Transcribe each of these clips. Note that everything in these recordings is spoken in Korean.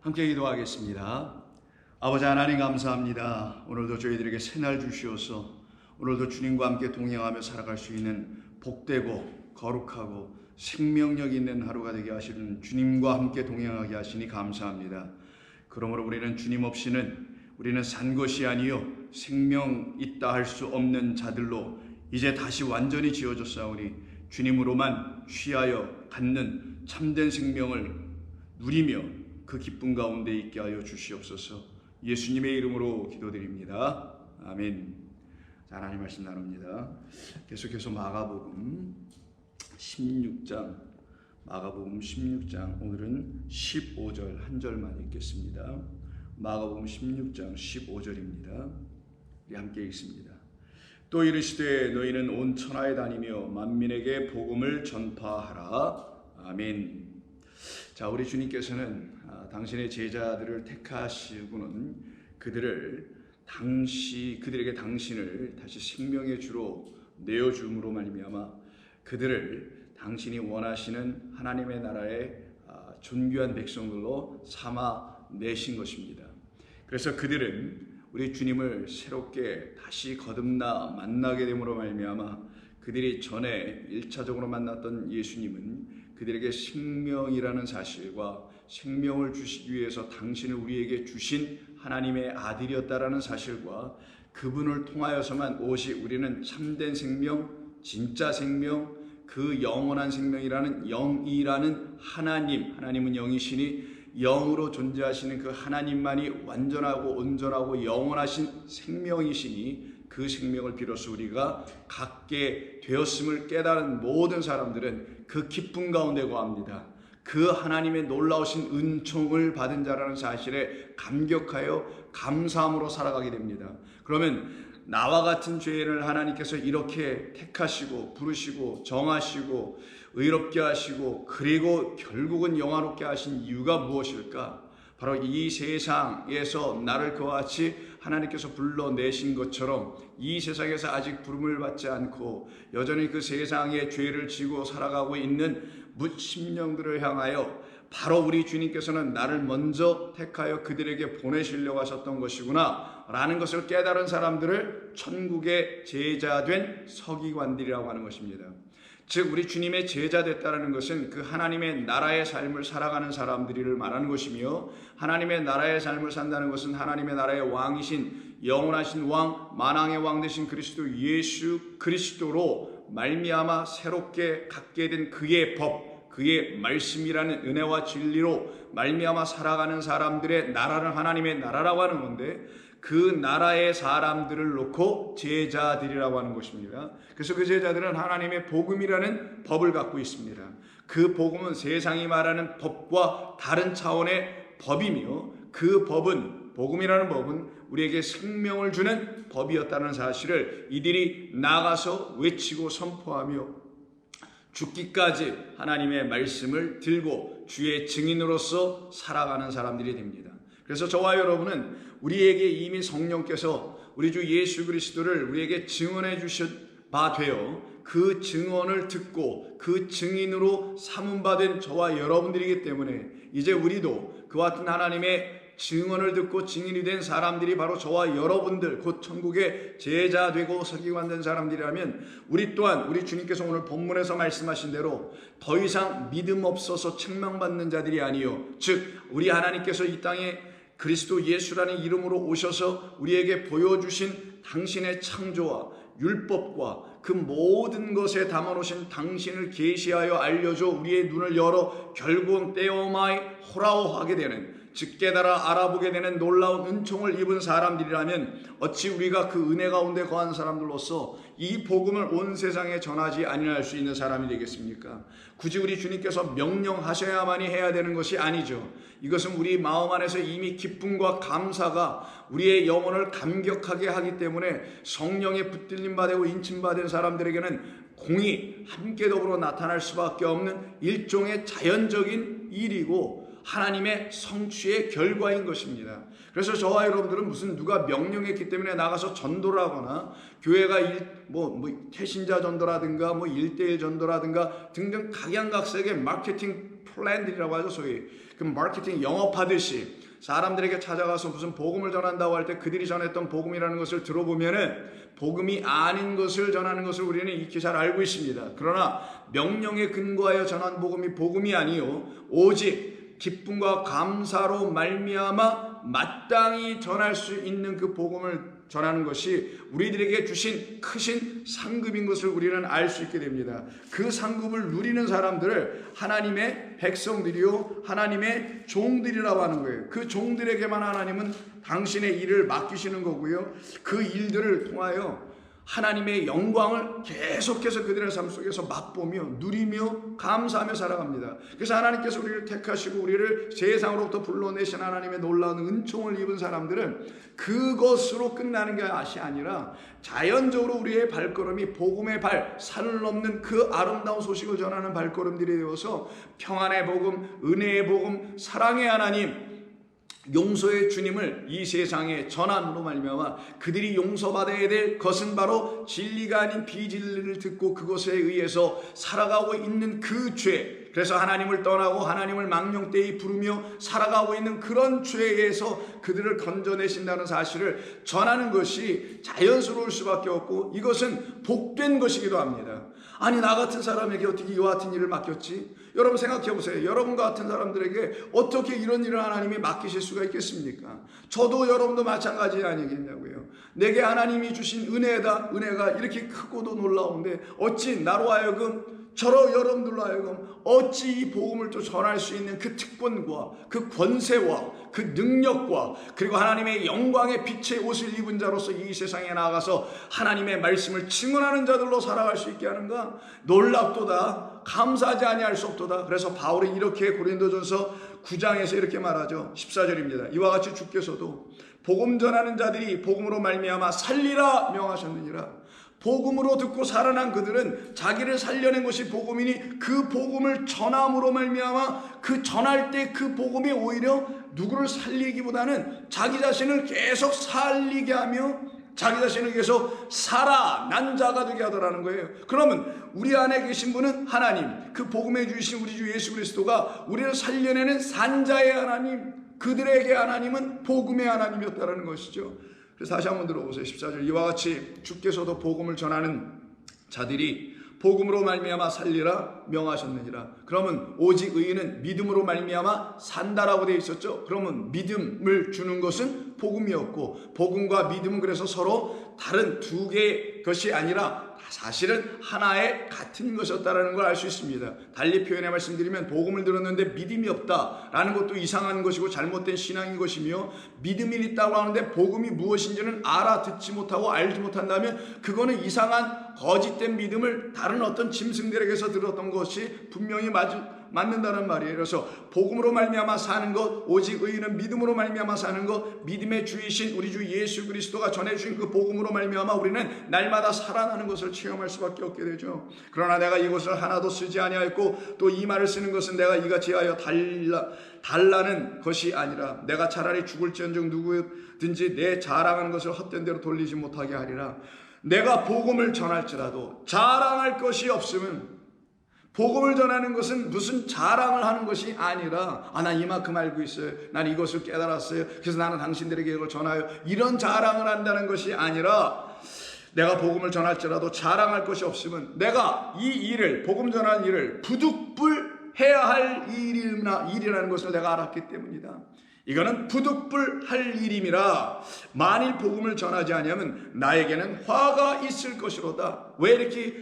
함께 기도하겠습니다. 아버지 하나님 감사합니다. 오늘도 저희들에게 새날 주시어서 오늘도 주님과 함께 동행하며 살아갈 수 있는 복되고 거룩하고 생명력 있는 하루가 되게 하시는 주님과 함께 동행하게 하시니 감사합니다. 그러므로 우리는 주님 없이는 우리는 산 것이 아니요 생명 있다 할 수 없는 자들로 이제 다시 완전히 지어졌사오니 주님으로만 취하여 갖는 참된 생명을 누리며 그 기쁨 가운데 있게 하여 주시옵소서. 예수님의 이름으로 기도드립니다. 아멘. 자, 하나님 말씀 나눕니다. 계속해서 마가복음 16장 오늘은 15절 한 절만 읽겠습니다. 마가복음 16장 15절입니다. 우리 함께 읽습니다. 또 이르시되 너희는 온 천하에 다니며 만민에게 복음을 전파하라. 아멘. 자, 우리 주님께서는 당신의 제자들을 택하시고는 그들에게 당신을 다시 생명의 주로 내어줌으로 말미암아 그들을 당신이 원하시는 하나님의 나라의 존귀한 백성들로 삼아 내신 것입니다. 그래서 그들은 우리 주님을 새롭게 다시 거듭나 만나게 됨으로 말미암아 그들이 전에 1차적으로 만났던 예수님은 그들에게 생명이라는 사실과 생명을 주시기 위해서 당신을 우리에게 주신 하나님의 아들이었다라는 사실과 그분을 통하여서만 오직 우리는 참된 생명, 진짜 생명, 그 영원한 생명이라는 영이라는 하나님은 영이시니 영으로 존재하시는 그 하나님만이 완전하고 온전하고 영원하신 생명이시니 그 생명을 비로소 우리가 갖게 되었음을 깨달은 모든 사람들은 그 기쁨 가운데 거합니다. 그 하나님의 놀라우신 은총을 받은 자라는 사실에 감격하여 감사함으로 살아가게 됩니다. 그러면 나와 같은 죄인을 하나님께서 이렇게 택하시고 부르시고 정하시고 의롭게 하시고 그리고 결국은 영화롭게 하신 이유가 무엇일까? 바로 이 세상에서 나를 그와 같이 하나님께서 불러내신 것처럼 이 세상에서 아직 부름을 받지 않고 여전히 그 세상의 죄를 지고 살아가고 있는 심령들을 향하여 바로 우리 주님께서는 나를 먼저 택하여 그들에게 보내시려고 하셨던 것이구나 라는 것을 깨달은 사람들을 천국의 제자된 서기관들이라고 하는 것입니다. 즉 우리 주님의 제자 됐다는 것은 그 하나님의 나라의 삶을 살아가는 사람들을 말하는 것이며 하나님의 나라의 삶을 산다는 것은 하나님의 나라의 왕이신 영원하신 왕 만왕의 왕 되신 그리스도 예수 그리스도로 말미암아 새롭게 갖게 된 그의 법 그의 말씀이라는 은혜와 진리로 말미암아 살아가는 사람들의 나라를 하나님의 나라라고 하는 건데 그 나라의 사람들을 놓고 제자들이라고 하는 것입니다. 그래서 그 제자들은 하나님의 복음이라는 법을 갖고 있습니다. 그 복음은 세상이 말하는 법과 다른 차원의 법이며 그 법은 복음이라는 법은 우리에게 생명을 주는 법이었다는 사실을 이들이 나가서 외치고 선포하며 죽기까지 하나님의 말씀을 들고 주의 증인으로서 살아가는 사람들이 됩니다. 그래서 저와 여러분은 우리에게 이미 성령께서 우리 주 예수 그리스도를 우리에게 증언해 주신 바 되어 그 증언을 듣고 그 증인으로 삼은 바 된 저와 여러분들이기 때문에 이제 우리도 그와 같은 하나님의 증언을 듣고 증인이 된 사람들이 바로 저와 여러분들 곧 천국의 제자 되고 서기관 된 사람들이라면 우리 또한 우리 주님께서 오늘 본문에서 말씀하신 대로 더 이상 믿음 없어서 책망받는 자들이 아니요 즉 우리 하나님께서 이 땅에 그리스도 예수라는 이름으로 오셔서 우리에게 보여주신 당신의 창조와 율법과 그 모든 것에 담아놓으신 당신을 계시하여 알려줘 우리의 눈을 열어 결국은 떼어마이 호라오하게 되는 즉 깨달아 알아보게 되는 놀라운 은총을 입은 사람들이라면 어찌 우리가 그 은혜 가운데 거한 사람들로서 이 복음을 온 세상에 전하지 아니할 수 있는 사람이 되겠습니까? 굳이 우리 주님께서 명령하셔야만이 해야 되는 것이 아니죠. 이것은 우리 마음 안에서 이미 기쁨과 감사가 우리의 영혼을 감격하게 하기 때문에 성령의 붙들림 받고 인침받은 사람들에게는 공이 함께 더불어 나타날 수밖에 없는 일종의 자연적인 일이고 하나님의 성취의 결과인 것입니다. 그래서 저와 여러분들은 무슨 누가 명령했기 때문에 나가서 전도를 하거나 교회가 태신자 전도라든가 1:1 전도라든가 등등 각양각색의 마케팅 플랜들이라고 하죠. 소위 그 마케팅 영업하듯이 사람들에게 찾아가서 무슨 복음을 전한다고 할 때 그들이 전했던 복음이라는 것을 들어보면은 복음이 아닌 것을 전하는 것을 우리는 익히 잘 알고 있습니다. 그러나 명령에 근거하여 전한 복음이 복음이 아니요 오직 기쁨과 감사로 말미암아 마땅히 전할 수 있는 그 복음을 전하는 것이 우리들에게 주신 크신 상급인 것을 우리는 알 수 있게 됩니다. 그 상급을 누리는 사람들을 하나님의 백성들이요 하나님의 종들이라고 하는 거예요. 그 종들에게만 하나님은 당신의 일을 맡기시는 거고요. 그 일들을 통하여 하나님의 영광을 계속해서 그들의 삶 속에서 맛보며 누리며 감사하며 살아갑니다. 그래서 하나님께서 우리를 택하시고 우리를 세상으로부터 불러내신 하나님의 놀라운 은총을 입은 사람들은 그것으로 끝나는 것이 아니라 자연적으로 우리의 발걸음이 복음의 발, 산을 넘는 그 아름다운 소식을 전하는 발걸음들이 되어서 평안의 복음, 은혜의 복음, 사랑의 하나님, 용서의 주님을 이 세상에 전함으로 말미암아 그들이 용서받아야 될 것은 바로 진리가 아닌 비진리를 듣고 그것에 의해서 살아가고 있는 그 죄, 그래서 하나님을 떠나고 하나님을 망령되이 부르며 살아가고 있는 그런 죄에서 그들을 건져내신다는 사실을 전하는 것이 자연스러울 수밖에 없고 이것은 복된 것이기도 합니다. 아니 나 같은 사람에게 어떻게 이와 같은 일을 맡겼지? 여러분 생각해 보세요. 여러분과 같은 사람들에게 어떻게 이런 일을 하나님이 맡기실 수가 있겠습니까? 저도 여러분도 마찬가지 아니겠냐고요. 내게 하나님이 주신 은혜가 이렇게 크고도 놀라운데 어찌 나로 하여금 저로 여러분들로 하여금 어찌 이 복음을 또 전할 수 있는 그 특권과 그 권세와 그 능력과 그리고 하나님의 영광의 빛의 옷을 입은 자로서 이 세상에 나아가서 하나님의 말씀을 증언하는 자들로 살아갈 수 있게 하는가? 놀랍도다. 감사하지 아니할 수 없도다. 그래서 바울이 이렇게 고린도전서 9장에서 이렇게 말하죠. 14절입니다. 이와 같이 주께서도 복음 전하는 자들이 복음으로 말미암아 살리라 명하셨느니라. 복음으로 듣고 살아난 그들은 자기를 살려낸 것이 복음이니 그 복음을 전함으로 말미암아 그 전할 때 그 복음이 오히려 누구를 살리기보다는 자기 자신을 계속 살리게 하며 자기 자신을 계속 살아난 자가 되게 하더라는 거예요. 그러면 우리 안에 계신 분은 하나님, 그 복음에 주신 우리 주 예수 그리스도가 우리를 살려내는 산자의 하나님, 그들에게 하나님은 복음의 하나님이었다는 것이죠. 그래서 다시 한번 들어보세요. 14절 이와 같이 주께서도 복음을 전하는 자들이 복음으로 말미암아 살리라 명하셨느니라. 그러면 오직 의인은 믿음으로 말미암아 산다라고 되어 있었죠. 그러면 믿음을 주는 것은 복음이었고 복음과 믿음은 그래서 서로 다른 두 개의 것이 아니라 사실은 하나의 같은 것이었다라는 걸 알 수 있습니다. 달리 표현해 말씀드리면 복음을 들었는데 믿음이 없다라는 것도 이상한 것이고 잘못된 신앙인 것이며 믿음이 있다고 하는데 복음이 무엇인지는 알아듣지 못하고 알지 못한다면 그거는 이상한 거짓된 믿음을 다른 어떤 짐승들에게서 들었던 것이 분명히 맞는다는 말이에요. 그래서 복음으로 말미암아 사는 것, 오직 의인은 믿음으로 말미암아 사는 것, 믿음의 주이신 우리 주 예수 그리스도가 전해주신 그 복음으로 말미암아 우리는 날마다 살아나는 것을 체험할 수밖에 없게 되죠. 그러나 내가 이것을 하나도 쓰지 아니하였고 또 이 말을 쓰는 것은 내가 이같이 하여 달라는 것이 아니라 내가 차라리 죽을지언정 누구든지 내 자랑하는 것을 헛된 대로 돌리지 못하게 하리라. 내가 복음을 전할지라도 자랑할 것이 없으면 복음을 전하는 것은 무슨 자랑을 하는 것이 아니라 난 이만큼 알고 있어요. 난 이것을 깨달았어요. 그래서 나는 당신들에게 이걸 전하여 이런 자랑을 한다는 것이 아니라 내가 복음을 전할지라도 자랑할 것이 없으면 내가 이 일을 복음 전하는 일을 부득불 해야 할 일이라는 것을 내가 알았기 때문이다. 이거는 부득불할 일임이라 만일 복음을 전하지 아니하면 나에게는 화가 있을 것이로다. 왜 이렇게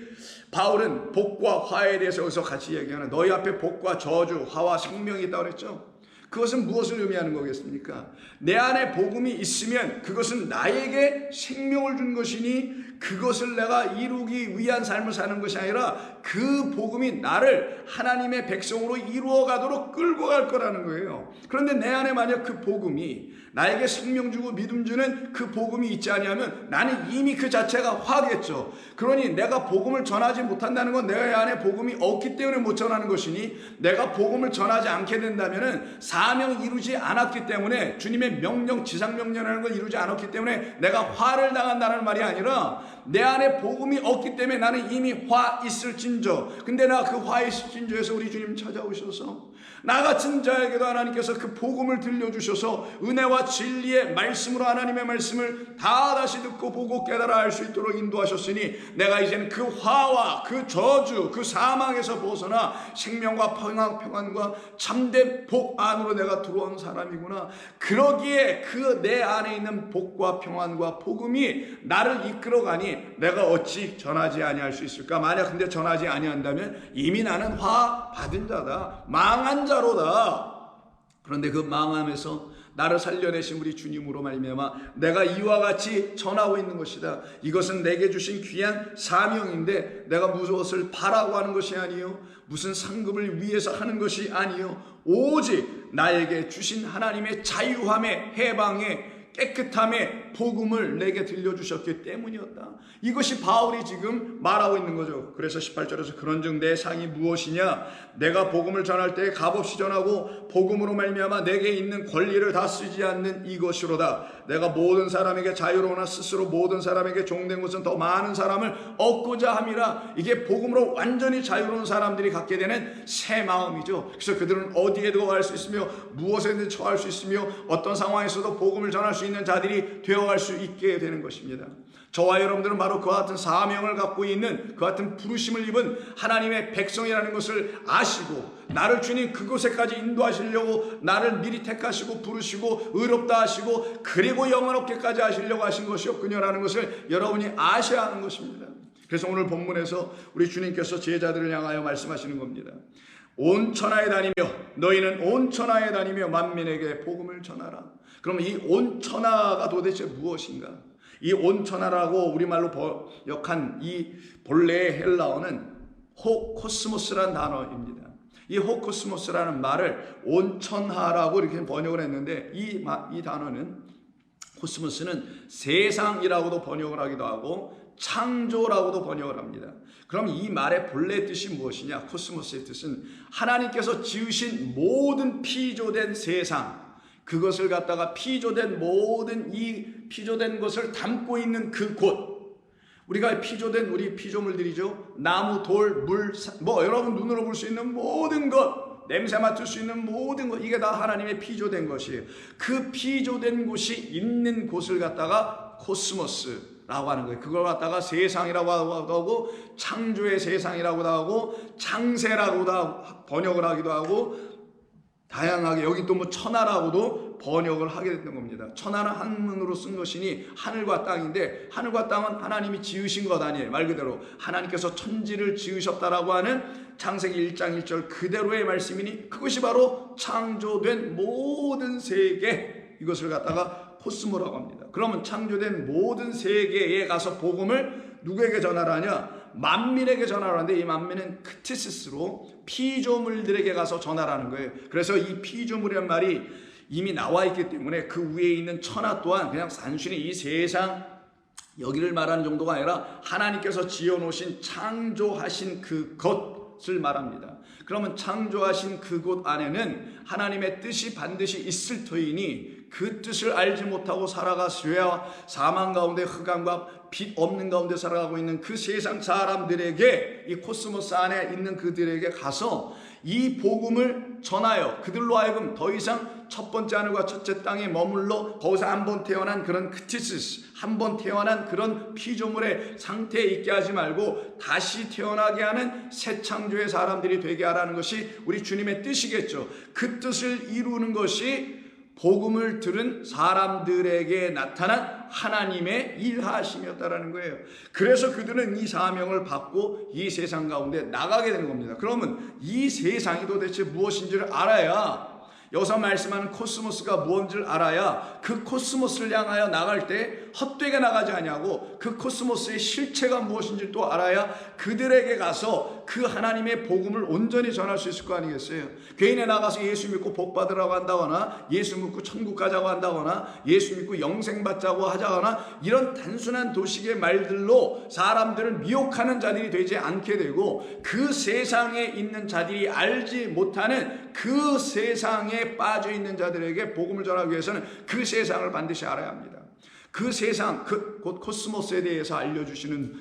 바울은 복과 화에 대해서 여기서 같이 얘기하는 너희 앞에 복과 저주, 화와 생명이 있다고 그랬죠. 그것은 무엇을 의미하는 거겠습니까? 내 안에 복음이 있으면 그것은 나에게 생명을 준 것이니 그것을 내가 이루기 위한 삶을 사는 것이 아니라 그 복음이 나를 하나님의 백성으로 이루어 가도록 끌고 갈 거라는 거예요. 그런데 내 안에 만약 그 복음이 나에게 생명 주고 믿음 주는 그 복음이 있지 아니하면 나는 이미 그 자체가 화겠죠. 그러니 내가 복음을 전하지 못한다는 건 내 안에 복음이 없기 때문에 못 전하는 것이니, 내가 복음을 전하지 않게 된다면은 사명 이루지 않았기 때문에, 주님의 명령, 지상명령이라는 걸 이루지 않았기 때문에 내가 화를 당한다는 말이 아니라, 내 안에 복음이 없기 때문에 나는 이미 화 있을진저, 근데 나 그 화 있을진저에서 우리 주님 찾아오셔서 나 같은 자에게도 하나님께서 그 복음을 들려주셔서 은혜와 진리의 말씀으로 하나님의 말씀을 다 다시 듣고 보고 깨달아 알 수 있도록 인도하셨으니, 내가 이제는 그 화와 그 저주, 그 사망에서 벗어나 생명과 평안과 참된 복 안으로 내가 들어온 사람이구나. 그러기에 그 내 안에 있는 복과 평안과 복음이 나를 이끌어가니 내가 어찌 전하지 아니할 수 있을까? 만약 근데 전하지 아니한다면 이미 나는 화 받은 자다, 망한 자로다. 그런데 그 망함에서 나를 살려내신 우리 주님으로 말미암아 내가 이와 같이 전하고 있는 것이다. 이것은 내게 주신 귀한 사명인데 내가 무엇을 바라고 하는 것이 아니요, 무슨 상급을 위해서 하는 것이 아니요, 오직 나에게 주신 하나님의 자유함의 해방의 깨끗함의 복음을 내게 들려주셨기 때문이었다. 이것이 바울이 지금 말하고 있는 거죠. 그래서 18절에서 그런즉 내 상이 무엇이냐? 내가 복음을 전할 때 값없이 전하고 복음으로 말미암아 내게 있는 권리를 다 쓰지 않는 이것이로다. 내가 모든 사람에게 자유로우나 스스로 모든 사람에게 종된 것은 더 많은 사람을 얻고자 함이라. 이게 복음으로 완전히 자유로운 사람들이 갖게 되는 새 마음이죠. 그래서 그들은 어디에도 갈 수 있으며 무엇에든 처할 수 있으며 어떤 상황에서도 복음을 전할 수 있는 자들이 되어갈 수 있게 되는 것입니다. 저와 여러분들은 바로 그와 같은 사명을 갖고 있는, 그 같은 부르심을 입은 하나님의 백성이라는 것을 아시고, 나를 주님 그곳에까지 인도하시려고 나를 미리 택하시고 부르시고 의롭다 하시고 그리고 영원롭게까지 하시려고 하신 것이었군요라는 것을 여러분이 아셔야 하는 것입니다. 그래서 오늘 본문에서 우리 주님께서 제자들을 향하여 말씀하시는 겁니다. 온 천하에 다니며 너희는 온 천하에 다니며 만민에게 복음을 전하라. 그럼 이 온 천하가 도대체 무엇인가? 이 온 천하라고 우리말로 번역한 이 본래의 헬라어는 호코스모스라는 단어입니다. 이 호코스모스라는 말을 온천하라고 이렇게 번역을 했는데, 이 단어는, 코스모스는 세상이라고도 번역을 하기도 하고 창조라고도 번역을 합니다. 그럼 이 말의 본래 뜻이 무엇이냐? 코스모스의 뜻은 하나님께서 지으신 모든 피조된 세상, 그것을 갖다가 피조된 모든 이 피조된 것을 담고 있는 그 곳, 우리가 피조된 우리 피조물들이죠. 나무, 돌, 물, 여러분 눈으로 볼 수 있는 모든 것, 냄새 맡을 수 있는 모든 것, 이게 다 하나님의 피조된 것이에요. 그 피조된 곳이 있는 곳을 갖다가 코스모스라고 하는 거예요. 그걸 갖다가 세상이라고 하고 창조의 세상이라고도 하고 창세라고도 번역을 하기도 하고 다양하게 여기 또 천하라고도 번역을 하게 됐던 겁니다. 천하는 한문으로 쓴 것이니 하늘과 땅인데, 하늘과 땅은 하나님이 지으신 것 아니에요. 말 그대로 하나님께서 천지를 지으셨다라고 하는 창세기 1장 1절 그대로의 말씀이니 그것이 바로 창조된 모든 세계, 이것을 갖다가 코스모라고 합니다. 그러면 창조된 모든 세계에 가서 복음을 누구에게 전하라냐? 만민에게 전하라는데, 이 만민은 크티시스로 피조물들에게 가서 전하라는 거예요. 그래서 이 피조물이란 말이 이미 나와 있기 때문에 그 위에 있는 천하 또한 그냥 단순히 이 세상 여기를 말하는 정도가 아니라 하나님께서 지어놓으신 창조하신 그것을 말합니다. 그러면 창조하신 그곳 안에는 하나님의 뜻이 반드시 있을 터이니 그 뜻을 알지 못하고 살아가서야 사망 가운데 흑암과 빛 없는 가운데 살아가고 있는 그 세상 사람들에게, 이 코스모스 안에 있는 그들에게 가서 이 복음을 전하여 그들로 하여금 더 이상 첫 번째 하늘과 첫째 땅에 머물러 거기서 한번 태어난 그런 크티시스, 한번 태어난 그런 피조물의 상태에 있게 하지 말고 다시 태어나게 하는 새 창조의 사람들이 되게 하라는 것이 우리 주님의 뜻이겠죠. 그 뜻을 이루는 것이 복음을 들은 사람들에게 나타난 하나님의 일하심이었다라는 거예요. 그래서 그들은 이 사명을 받고 이 세상 가운데 나가게 되는 겁니다. 그러면 이 세상이 도대체 무엇인지를 알아야, 여기서 말씀하는 코스모스가 무엇인지를 알아야 그 코스모스를 향하여 나갈 때 헛되게 나가지 아니하고 그 코스모스의 실체가 무엇인지 또 알아야 그들에게 가서 그 하나님의 복음을 온전히 전할 수 있을 거 아니겠어요? 괜히 나가서 예수 믿고 복 받으라고 한다거나 예수 믿고 천국 가자고 한다거나 예수 믿고 영생 받자고 하자거나 이런 단순한 도식의 말들로 사람들을 미혹하는 자들이 되지 않게 되고 그 세상에 있는 자들이 알지 못하는 그 세상에 빠져 있는 자들에게 복음을 전하기 위해서는 그 세상을 반드시 알아야 합니다. 그 세상, 곧 코스모스에 대해서 알려주시는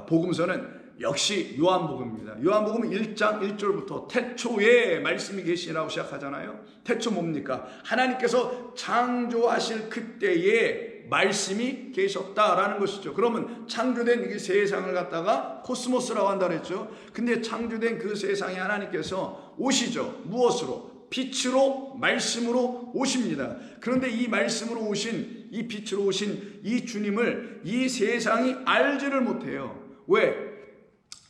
복음서는 역시 요한복음입니다. 요한복음은 1장 1절부터 태초에 말씀이 계시라고 시작하잖아요. 태초 뭡니까? 하나님께서 창조하실 그때에 말씀이 계셨다라는 것이죠. 그러면 창조된 이 세상을 갖다가 코스모스라고 한다 그랬죠. 근데 창조된 그 세상에 하나님께서 오시죠. 무엇으로? 빛으로, 말씀으로 오십니다. 그런데 이 말씀으로 오신, 이 빛으로 오신 이 주님을 이 세상이 알지를 못해요. 왜?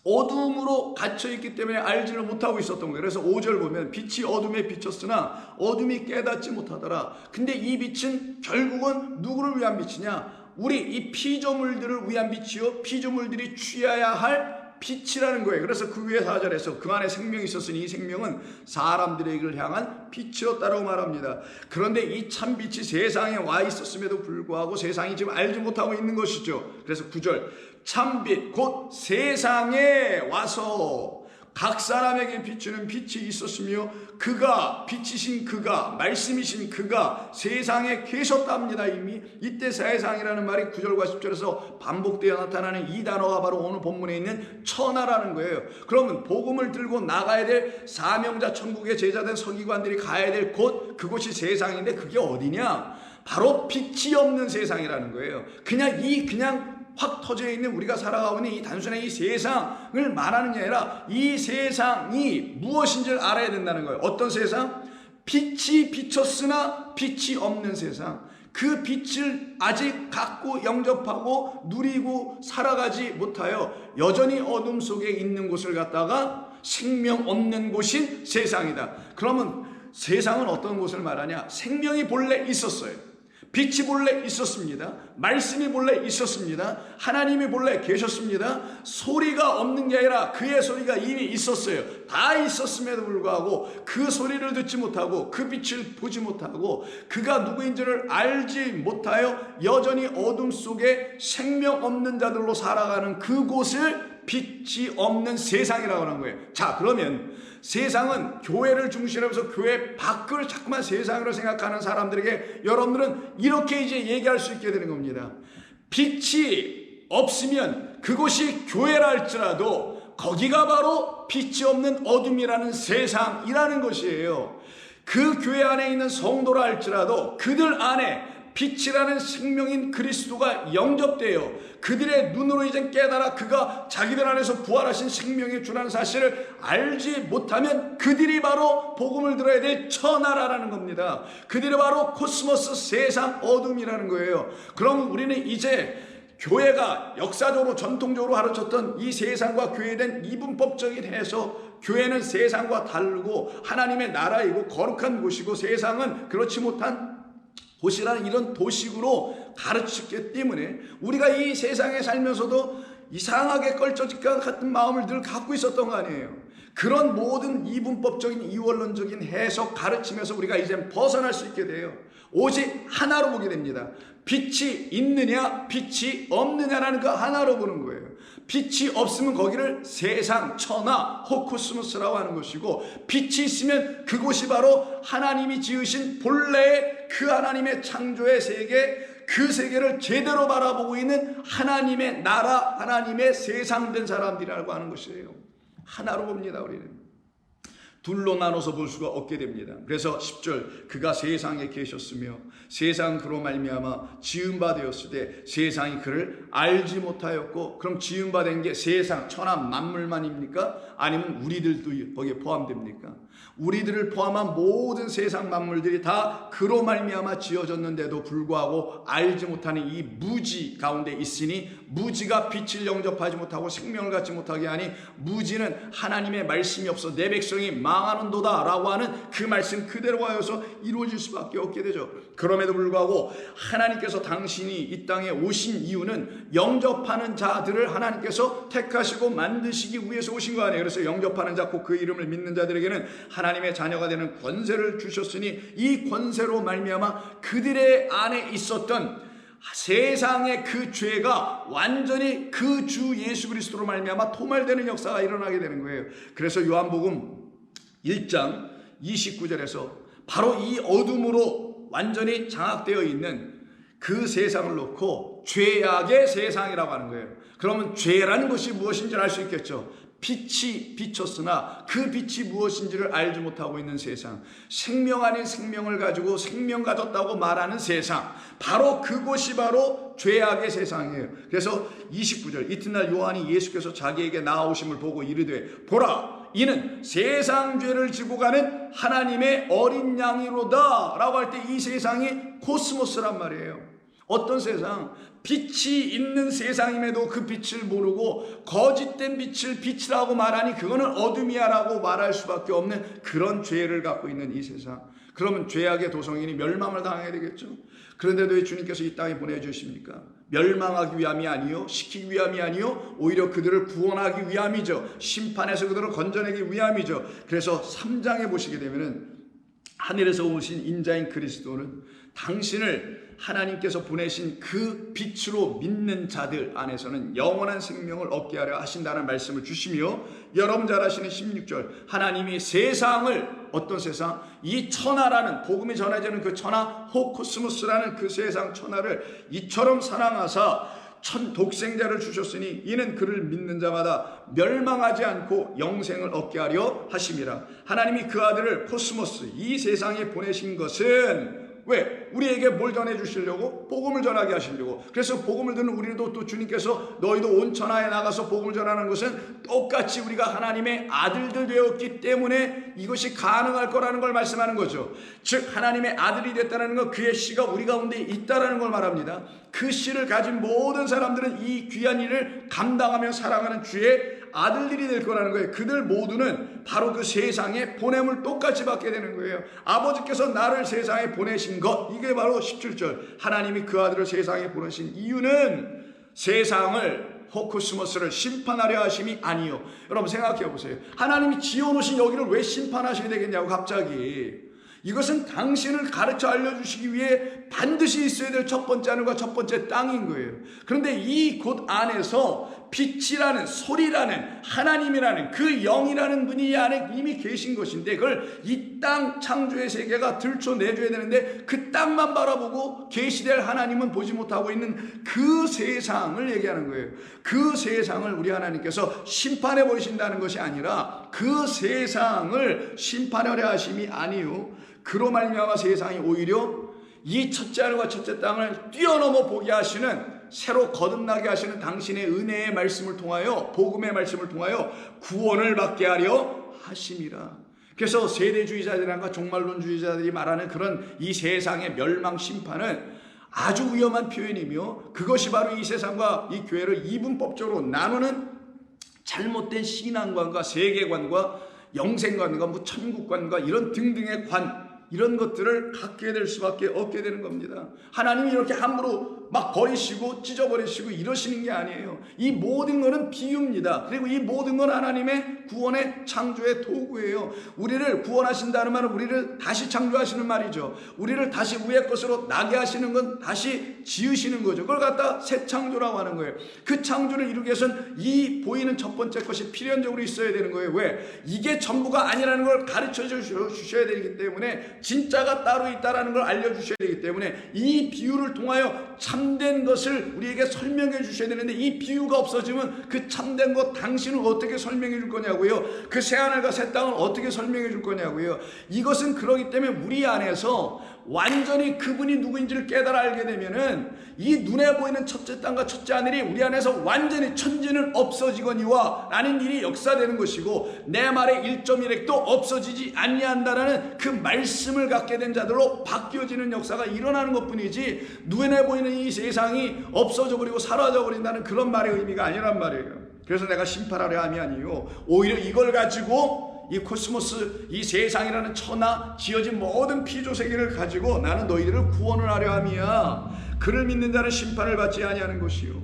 어둠으로 갇혀있기 때문에 알지를 못하고 있었던 거예요. 그래서 5절 보면 빛이 어둠에 비쳤으나 어둠이 깨닫지 못하더라. 근데 이 빛은 결국은 누구를 위한 빛이냐? 우리 이 피조물들을 위한 빛이요, 피조물들이 취해야 할 빛이라는 거예요. 그래서 그 위에 4절에서 그 안에 생명이 있었으니 이 생명은 사람들에게 향한 빛이었다라고 말합니다. 그런데 이 참빛이 세상에 와 있었음에도 불구하고 세상이 지금 알지 못하고 있는 것이죠. 그래서 9절 참빛 곧 세상에 와서 각 사람에게 비추는 빛이 있었으며 그가 빛이신 그가 말씀이신 그가 세상에 계셨답니다. 이미 이때 세상이라는 말이 9절과 10절에서 반복되어 나타나는 이 단어가 바로 오늘 본문에 있는 천하라는 거예요. 그러면 복음을 들고 나가야 될 사명자 천국의 제자된 서기관들이 가야 될 곳, 그곳이 세상인데 그게 어디냐? 바로 빛이 없는 세상이라는 거예요. 그냥 확 터져 있는 우리가 살아가고 있는 이 단순한 이 세상을 말하는 게 아니라 이 세상이 무엇인지를 알아야 된다는 거예요. 어떤 세상? 빛이 비쳤으나 빛이 없는 세상. 그 빛을 아직 갖고 영접하고 누리고 살아가지 못하여 여전히 어둠 속에 있는 곳을 갖다가 생명 없는 곳인 세상이다. 그러면 세상은 어떤 곳을 말하냐? 생명이 본래 있었어요. 빛이 본래 있었습니다. 말씀이 본래 있었습니다. 하나님이 본래 계셨습니다. 소리가 없는 게 아니라 그의 소리가 이미 있었어요. 다 있었음에도 불구하고 그 소리를 듣지 못하고 그 빛을 보지 못하고 그가 누구인지를 알지 못하여 여전히 어둠 속에 생명 없는 자들로 살아가는 그곳을 빛이 없는 세상이라고 하는 거예요. 자, 그러면 세상은 교회를 중심으로 교회 밖을 자꾸만 세상으로 생각하는 사람들에게 여러분들은 이렇게 이제 얘기할 수 있게 되는 겁니다. 빛이 없으면 그곳이 교회라 할지라도 거기가 바로 빛이 없는 어둠이라는 세상이라는 것이에요. 그 교회 안에 있는 성도라 할지라도 그들 안에 빛이라는 생명인 그리스도가 영접되어 그들의 눈으로 이제 깨달아 그가 자기들 안에서 부활하신 생명의 주라는 사실을 알지 못하면 그들이 바로 복음을 들어야 될 천하라는 겁니다. 그들이 바로 코스모스 세상 어둠이라는 거예요. 그럼 우리는 이제 교회가 역사적으로 전통적으로 가르쳤던 이 세상과 교회에 대한 이분법적인 해석, 교회는 세상과 다르고 하나님의 나라이고 거룩한 곳이고 세상은 그렇지 못한 곳이라는 이런 도식으로 가르쳤기 때문에 우리가 이 세상에 살면서도 이상하게 걸쳐질 것 같은 마음을 늘 갖고 있었던 거 아니에요. 그런 모든 이분법적인 이원론적인 해석 가르치면서 우리가 이제 벗어날 수 있게 돼요. 오직 하나로 보게 됩니다. 빛이 있느냐 빛이 없느냐라는 그 하나로 보는 거예요. 빛이 없으면 거기를 세상, 천하, 호코스모스라고 하는 것이고 빛이 있으면 그곳이 바로 하나님이 지으신 본래의 그 하나님의 창조의 세계, 그 세계를 제대로 바라보고 있는 하나님의 나라, 하나님의 세상된 사람들이라고 하는 것이에요. 하나로 봅니다. 우리는 둘로 나눠서 볼 수가 없게 됩니다. 그래서 10절 그가 세상에 계셨으며 세상 그로 말미암아 지음바 되었을 때 세상이 그를 알지 못하였고, 그럼 지음바 된 게 세상 천하 만물만입니까? 아니면 우리들도 거기에 포함됩니까? 우리들을 포함한 모든 세상 만물들이 다 그로 말미암아 지어졌는데도 불구하고 알지 못하는 이 무지 가운데 있으니 무지가 빛을 영접하지 못하고 생명을 갖지 못하게 하니 무지는 하나님의 말씀이 없어 내 백성이 망하는도다 라고 하는 그 말씀 그대로 하여서 이루어질 수밖에 없게 되죠. 그럼에도 불구하고 하나님께서 당신이 이 땅에 오신 이유는 영접하는 자들을 하나님께서 택하시고 만드시기 위해서 오신 거 아니에요. 그래서 영접하는 자 곧 그 이름을 믿는 자들에게는 하나님의 자녀가 되는 권세를 주셨으니 이 권세로 말미암아 그들의 안에 있었던 세상의 그 죄가 완전히 그 주 예수 그리스도로 말미암아 토말되는 역사가 일어나게 되는 거예요. 그래서 요한복음 1장 29절에서 바로 이 어둠으로 완전히 장악되어 있는 그 세상을 놓고 죄악의 세상이라고 하는 거예요. 그러면 죄라는 것이 무엇인지를 알 수 있겠죠. 빛이 비쳤으나 그 빛이 무엇인지를 알지 못하고 있는 세상, 생명 아닌 생명을 가지고 생명 가졌다고 말하는 세상, 바로 그곳이 바로 죄악의 세상이에요. 그래서 29절 이튿날 요한이 예수께서 자기에게 나아오심을 보고 이르되 보라 이는 세상 죄를 지고 가는 하나님의 어린 양이로다 라고 할 때 이 세상이 코스모스란 말이에요. 어떤 세상? 빛이 있는 세상임에도 그 빛을 모르고 거짓된 빛을 빛이라고 말하니 그거는 어둠이야 라고 말할 수밖에 없는 그런 죄를 갖고 있는 이 세상. 그러면 죄악의 도성인이 멸망을 당해야 되겠죠. 그런데도 왜 주님께서 이 땅에 보내주십니까? 멸망하기 위함이 아니요 시키기 위함이 아니요 오히려 그들을 구원하기 위함이죠. 심판에서 그들을 건져내기 위함이죠. 그래서 3장에 보시게 되면은 하늘에서 오신 인자인 그리스도는 당신을 하나님께서 보내신 그 빛으로 믿는 자들 안에서는 영원한 생명을 얻게 하려 하신다는 말씀을 주시며 여러분 잘 아시는 16절 하나님이 세상을 어떤 세상? 이 천하라는 복음이 전해지는 그 천하 호코스모스라는 그 세상 천하를 이처럼 사랑하사 독생자를 주셨으니 이는 그를 믿는 자마다 멸망하지 않고 영생을 얻게 하려 하심이라. 하나님이 그 아들을 코스모스 이 세상에 보내신 것은 왜? 우리에게 뭘 전해주시려고? 복음을 전하게 하시려고. 그래서 복음을 듣는 우리도 또 주님께서 너희도 온 천하에 나가서 복음을 전하는 것은 똑같이 우리가 하나님의 아들들 되었기 때문에 이것이 가능할 거라는 걸 말씀하는 거죠. 즉 하나님의 아들이 됐다는 것, 그의 씨가 우리 가운데 있다라는 걸 말합니다. 그 씨를 가진 모든 사람들은 이 귀한 일을 감당하며 살아가는 주의 아들들이 될 거라는 거예요. 그들 모두는 바로 그 세상에 보냄을 똑같이 받게 되는 거예요. 아버지께서 나를 세상에 보내신 것, 이게 바로 17절 하나님이 그 아들을 세상에 보내신 이유는 세상을 호코스모스를 심판하려 하심이 아니요. 여러분 생각해 보세요. 하나님이 지어놓으신 여기를 왜 심판하셔야 되겠냐고 갑자기. 이것은 당신을 가르쳐 알려주시기 위해 반드시 있어야 될 첫 번째 하늘과 첫 번째 땅인 거예요. 그런데 이 곳 안에서 빛이라는 소리라는 하나님이라는 그 영이라는 분이 이 안에 이미 계신 것인데 그걸 이 땅 창조의 세계가 들춰내줘야 되는데 그 땅만 바라보고 계시될 하나님은 보지 못하고 있는 그 세상을 얘기하는 거예요. 그 세상을 우리 하나님께서 심판해 버리신다는 것이 아니라 그 세상을 심판하려 하심이 아니요 그로 말미암아 세상이 오히려 이 첫째 하늘과 첫째 땅을 뛰어넘어 보게 하시는 새로 거듭나게 하시는 당신의 은혜의 말씀을 통하여 복음의 말씀을 통하여 구원을 받게 하려 하심이라. 그래서 세대주의자들과 종말론주의자들이 말하는 그런 이 세상의 멸망 심판은 아주 위험한 표현이며 그것이 바로 이 세상과 이 교회를 이분법적으로 나누는 잘못된 신앙관과 세계관과 영생관과 뭐 천국관과 이런 등등의 관 이런 것들을 갖게 될 수밖에 없게 되는 겁니다. 하나님이 이렇게 함부로 막 버리시고 찢어버리시고 이러시는 게 아니에요. 이 모든 것은 비유입니다. 그리고 이 모든 건 하나님의 구원의 창조의 도구예요. 우리를 구원하신다는 말은 우리를 다시 창조하시는 말이죠. 우리를 다시 위의 것으로 나게 하시는 건 다시 지으시는 거죠. 그걸 갖다 새 창조라고 하는 거예요. 그 창조를 이루기 위해서는 이 보이는 첫 번째 것이 필연적으로 있어야 되는 거예요. 왜? 이게 전부가 아니라는 걸 가르쳐 주셔야 되기 때문에 진짜가 따로 있다는 걸 알려주셔야 되기 때문에 이 비유를 통하여 참된 것을 우리에게 설명해 주셔야 되는데 이 비유가 없어지면 그 참된 것 당신은 어떻게 설명해 줄 거냐고요. 그 새하늘과 새 땅을 어떻게 설명해 줄 거냐고요. 이것은 그러기 때문에 우리 안에서 완전히 그분이 누구인지를 깨달아 알게 되면은 이 눈에 보이는 첫째 땅과 첫째 하늘이 우리 안에서 완전히 천지는 없어지거니와 라는 일이 역사되는 것이고, 내 말의 1.1핵도 없어지지 아니한다라는 그 말씀을 갖게 된 자들로 바뀌어지는 역사가 일어나는 것뿐이지, 눈에 보이는 이 세상이 없어져 버리고 사라져 버린다는 그런 말의 의미가 아니란 말이에요. 그래서 내가 심판하려 함이 아니요, 오히려 이걸 가지고 이 코스모스, 이 세상이라는 천하 지어진 모든 피조세계를 가지고 나는 너희들을 구원을 하려 함이야. 그를 믿는 자는 심판을 받지 아니하는 것이요,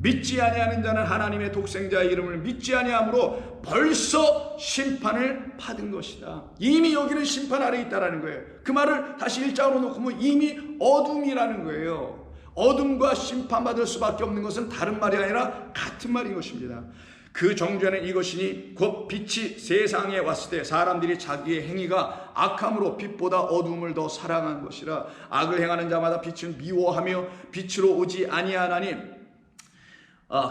믿지 아니하는 자는 하나님의 독생자의 이름을 믿지 아니함으로 벌써 심판을 받은 것이다. 이미 여기는 심판 아래 있다라는 거예요. 그 말을 다시 일장으로 놓고 보면 이미 어둠이라는 거예요. 어둠과 심판받을 수밖에 없는 것은 다른 말이 아니라 같은 말인 것입니다. 그 정죄는 이것이니 곧 빛이 세상에 왔을 때 사람들이 자기의 행위가 악함으로 빛보다 어둠을 더 사랑한 것이라. 악을 행하는 자마다 빛은 미워하며 빛으로 오지 아니하나니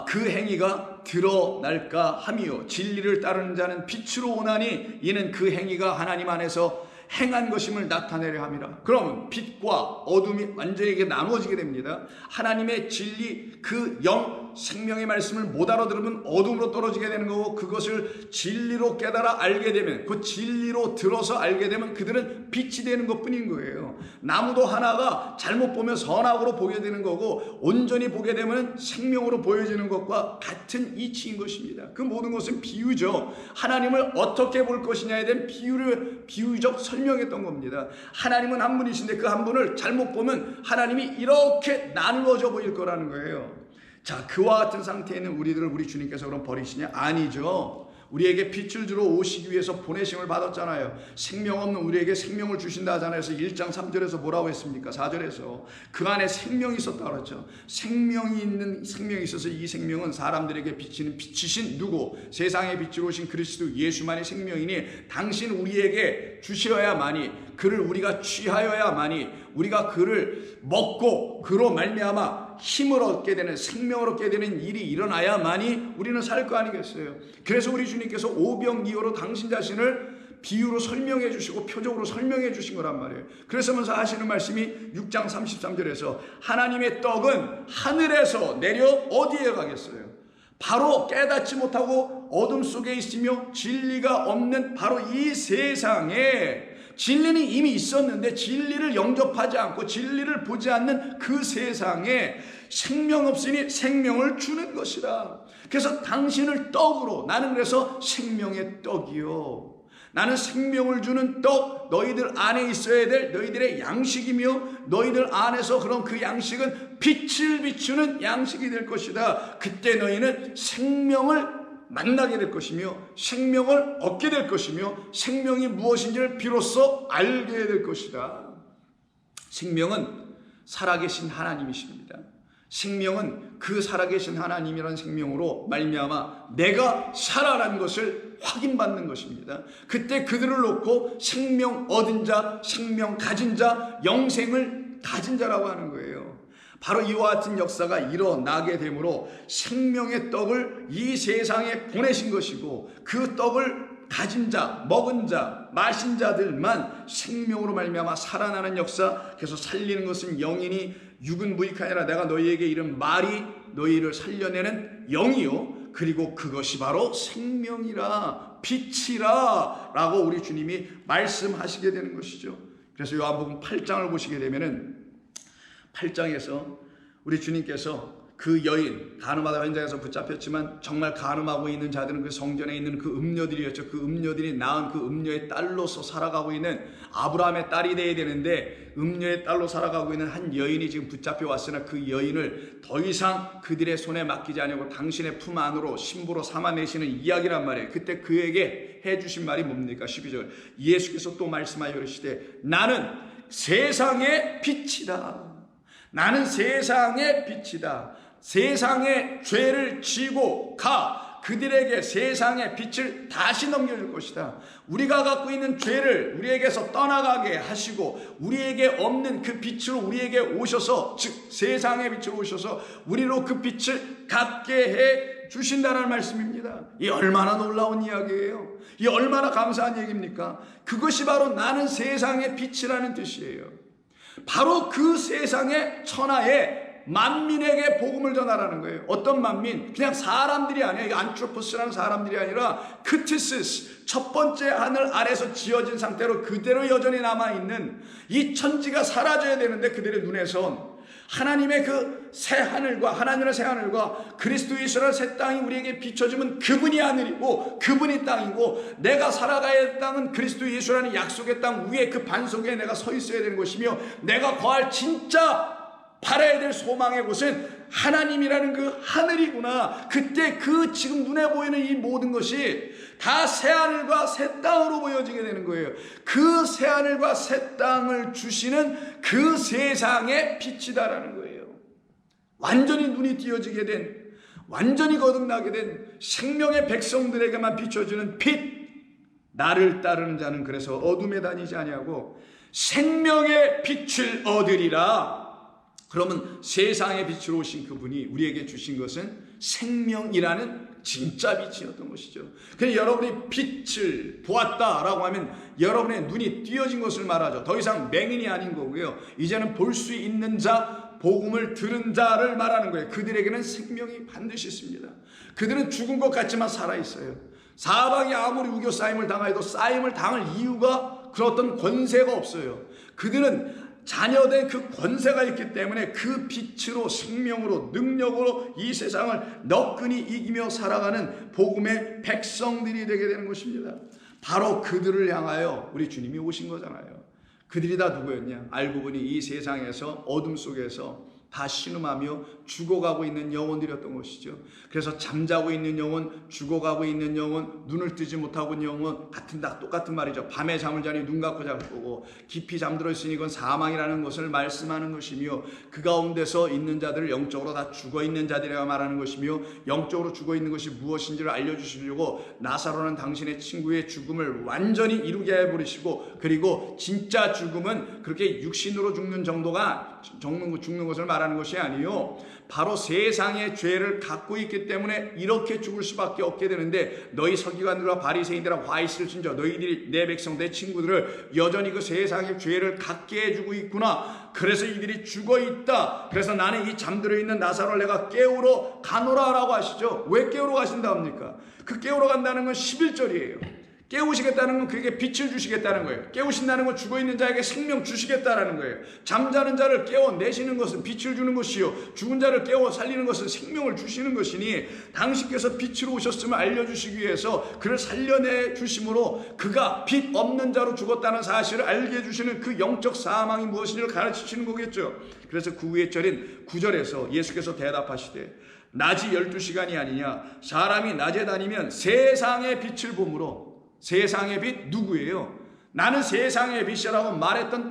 그 행위가 드러날까 함이요, 진리를 따르는 자는 빛으로 오나니 이는 그 행위가 하나님 안에서 행한 것임을 나타내려 함이라. 그러면 빛과 어둠이 완전히 나누어지게 됩니다. 하나님의 진리, 그 영, 생명의 말씀을 못 알아들으면 어둠으로 떨어지게 되는 거고, 그것을 진리로 깨달아 알게 되면, 그 진리로 들어서 알게 되면 그들은 빛이 되는 것뿐인 거예요. 나무도 하나가 잘못 보면 선악으로 보게 되는 거고, 온전히 보게 되면 생명으로 보여지는 것과 같은 이치인 것입니다. 그 모든 것은 비유죠. 하나님을 어떻게 볼 것이냐에 대한 비유적 설명했던 겁니다. 하나님은 한 분이신데 그 한 분을 잘못 보면 하나님이 이렇게 나누어져 보일 거라는 거예요. 자, 그와 같은 상태에 있는 우리들을 우리 주님께서 그럼 버리시냐? 아니죠. 우리에게 빛을 주러 오시기 위해서 보내심을 받았잖아요. 생명 없는 우리에게 생명을 주신다 하잖아요. 그래서 1장 3절에서 뭐라고 했습니까? 4절에서 그 안에 생명이 있었다 그랬죠. 생명이 있어서 이 생명은 사람들에게 비치는 빛이신 누구? 세상에 빛으로 오신 그리스도 예수만이 생명이니, 당신 우리에게 주셔야만이, 그를 우리가 취하여야만이, 우리가 그를 먹고 그로 말미암아 힘을 얻게 되는, 생명을 얻게 되는 일이 일어나야만이 우리는 살 거 아니겠어요. 그래서 우리 주님께서 오병이어로 당신 자신을 비유로 설명해 주시고 표적으로 설명해 주신 거란 말이에요. 그래서면서 하시는 말씀이 6장 33절에서 하나님의 떡은 하늘에서 내려 어디에 가겠어요? 바로 깨닫지 못하고 어둠 속에 있으며 진리가 없는 바로 이 세상에, 진리는 이미 있었는데 진리를 영접하지 않고 진리를 보지 않는 그 세상에 생명 없으니 생명을 주는 것이라. 그래서 당신을 떡으로, 나는 그래서 생명의 떡이요, 나는 생명을 주는 떡, 너희들 안에 있어야 될 너희들의 양식이며, 너희들 안에서 그런 그 양식은 빛을 비추는 양식이 될 것이다. 그때 너희는 생명을 만나게 될 것이며 생명을 얻게 될 것이며 생명이 무엇인지를 비로소 알게 될 것이다. 생명은 살아계신 하나님이십니다. 생명은 그 살아계신 하나님이라는 생명으로 말미암아 내가 살아난 것을 확인받는 것입니다. 그때 그들을 놓고 생명 얻은 자, 생명 가진 자, 영생을 가진 자라고 하는 거예요. 바로 이와 같은 역사가 일어나게 되므로 생명의 떡을 이 세상에 보내신 것이고, 그 떡을 가진 자, 먹은 자, 마신 자들만 생명으로 말미암아 살아나는 역사. 그래서 살리는 것은 영이니 육은 무익하니 아니라 내가 너희에게 이른 말이 너희를 살려내는 영이요, 그리고 그것이 바로 생명이라, 빛이라 라고 우리 주님이 말씀하시게 되는 것이죠. 그래서 요한복음 8장을 보시게 되면은 8장에서 우리 주님께서 그 여인, 간음하다 현장에서 붙잡혔지만 정말 간음하고 있는 자들은 그 성전에 있는 그 음녀들이었죠. 그 음녀들이 낳은 그 음녀의 딸로서 살아가고 있는, 아브라함의 딸이 돼야 되는데 음녀의 딸로 살아가고 있는 한 여인이 지금 붙잡혀 왔으나 그 여인을 더 이상 그들의 손에 맡기지 않고 당신의 품 안으로 신부로 삼아내시는 이야기란 말이에요. 그때 그에게 해주신 말이 뭡니까? 12절 예수께서 또 말씀하여 이르시되 나는 세상의 빛이다. 나는 세상의 빛이다. 세상의 죄를 지고 가 그들에게 세상의 빛을 다시 넘겨줄 것이다. 우리가 갖고 있는 죄를 우리에게서 떠나가게 하시고 우리에게 없는 그 빛으로 우리에게 오셔서, 즉 세상의 빛으로 오셔서 우리로 그 빛을 갖게 해 주신다는 말씀입니다. 이 얼마나 놀라운 이야기예요. 이 얼마나 감사한 얘기입니까? 그것이 바로 나는 세상의 빛이라는 뜻이에요. 바로 그 세상의 천하에 만민에게 복음을 전하라는 거예요. 어떤 만민? 그냥 사람들이 아니에요. 이거 안트로포스라는 사람들이 아니라 크티시스, 첫 번째 하늘 아래서 지어진 상태로 그대로 여전히 남아있는 이 천지가 사라져야 되는데 그들의 눈에선 하나님의 그 새 하늘과 하나님의 새 하늘과 그리스도 예수라는 새 땅이 우리에게 비춰주면 그분이 하늘이고 그분이 땅이고, 내가 살아가야 할 땅은 그리스도 예수라는 약속의 땅 위에 그 반석에 내가 서 있어야 되는 것이며, 내가 거할 진짜 바라야 될 소망의 곳은 하나님이라는 그 하늘이구나. 그때 그 지금 눈에 보이는 이 모든 것이 다 새하늘과 새 땅으로 보여지게 되는 거예요. 그 새하늘과 새 땅을 주시는 그 세상의 빛이다라는 거예요. 완전히 눈이 띄어지게 된, 완전히 거듭나게 된 생명의 백성들에게만 비춰주는 빛. 나를 따르는 자는 그래서 어둠에 다니지 아니하고 생명의 빛을 얻으리라. 그러면 세상의 빛으로 오신 그분이 우리에게 주신 것은 생명이라는 진짜 빛이었던 것이죠. 그래서 여러분이 빛을 보았다라고 하면 여러분의 눈이 띄어진 것을 말하죠. 더 이상 맹인이 아닌 거고요. 이제는 볼 수 있는 자, 복음을 들은 자를 말하는 거예요. 그들에게는 생명이 반드시 있습니다. 그들은 죽은 것 같지만 살아있어요. 사방이 아무리 우겨 쌓임을 당하여도 쌓임을 당할 이유가 그런 어떤 권세가 없어요. 그들은 자녀된 그 권세가 있기 때문에 그 빛으로, 생명으로, 능력으로 이 세상을 너끈히 이기며 살아가는 복음의 백성들이 되게 되는 것입니다. 바로 그들을 향하여 우리 주님이 오신 거잖아요. 그들이 다 누구였냐? 알고 보니 이 세상에서 어둠 속에서 다 신음하며 죽어가고 있는 영혼들이었던 것이죠. 그래서 잠자고 있는 영혼, 죽어가고 있는 영혼, 눈을 뜨지 못하고 있는 영혼, 똑같은 말이죠. 밤에 잠을 자니 눈 감고 잘 거고, 깊이 잠들어 있으니 이건 사망이라는 것을 말씀하는 것이며, 그 가운데서 있는 자들을 영적으로 다 죽어 있는 자들이라 말하는 것이며, 영적으로 죽어 있는 것이 무엇인지를 알려주시려고 나사로는 당신의 친구의 죽음을 완전히 이루게 해버리시고, 그리고 진짜 죽음은 그렇게 육신으로 죽는 정도가 죽는 것을 말하는 것이 아니요, 바로 세상의 죄를 갖고 있기 때문에 이렇게 죽을 수밖에 없게 되는데, 너희 서기관들과 바리새인들아 화 있을 진저 너희들이 내 백성 내 친구들을 여전히 그 세상의 죄를 갖게 해주고 있구나. 그래서 이들이 죽어 있다. 그래서 나는 이 잠들어 있는 나사로를 내가 깨우러 가노라 라고 하시죠. 왜 깨우러 가신다 합니까? 그 깨우러 간다는 건 11절이에요 깨우시겠다는 건 그에게 빛을 주시겠다는 거예요. 깨우신다는 건 죽어있는 자에게 생명 주시겠다라는 거예요. 잠자는 자를 깨워내시는 것은 빛을 주는 것이요, 죽은 자를 깨워 살리는 것은 생명을 주시는 것이니, 당신께서 빛으로 오셨음을 알려주시기 위해서 그를 살려내 주심으로 그가 빛 없는 자로 죽었다는 사실을 알게 해주시는 그 영적 사망이 무엇인지를 가르치시는 거겠죠. 그래서 그 위에 절인 9절에서 예수께서 대답하시되 낮이 12시간이 아니냐? 사람이 낮에 다니면 세상의 빛을 보므로. 세상의 빛 누구예요? 나는 세상의 빛이라고 말했던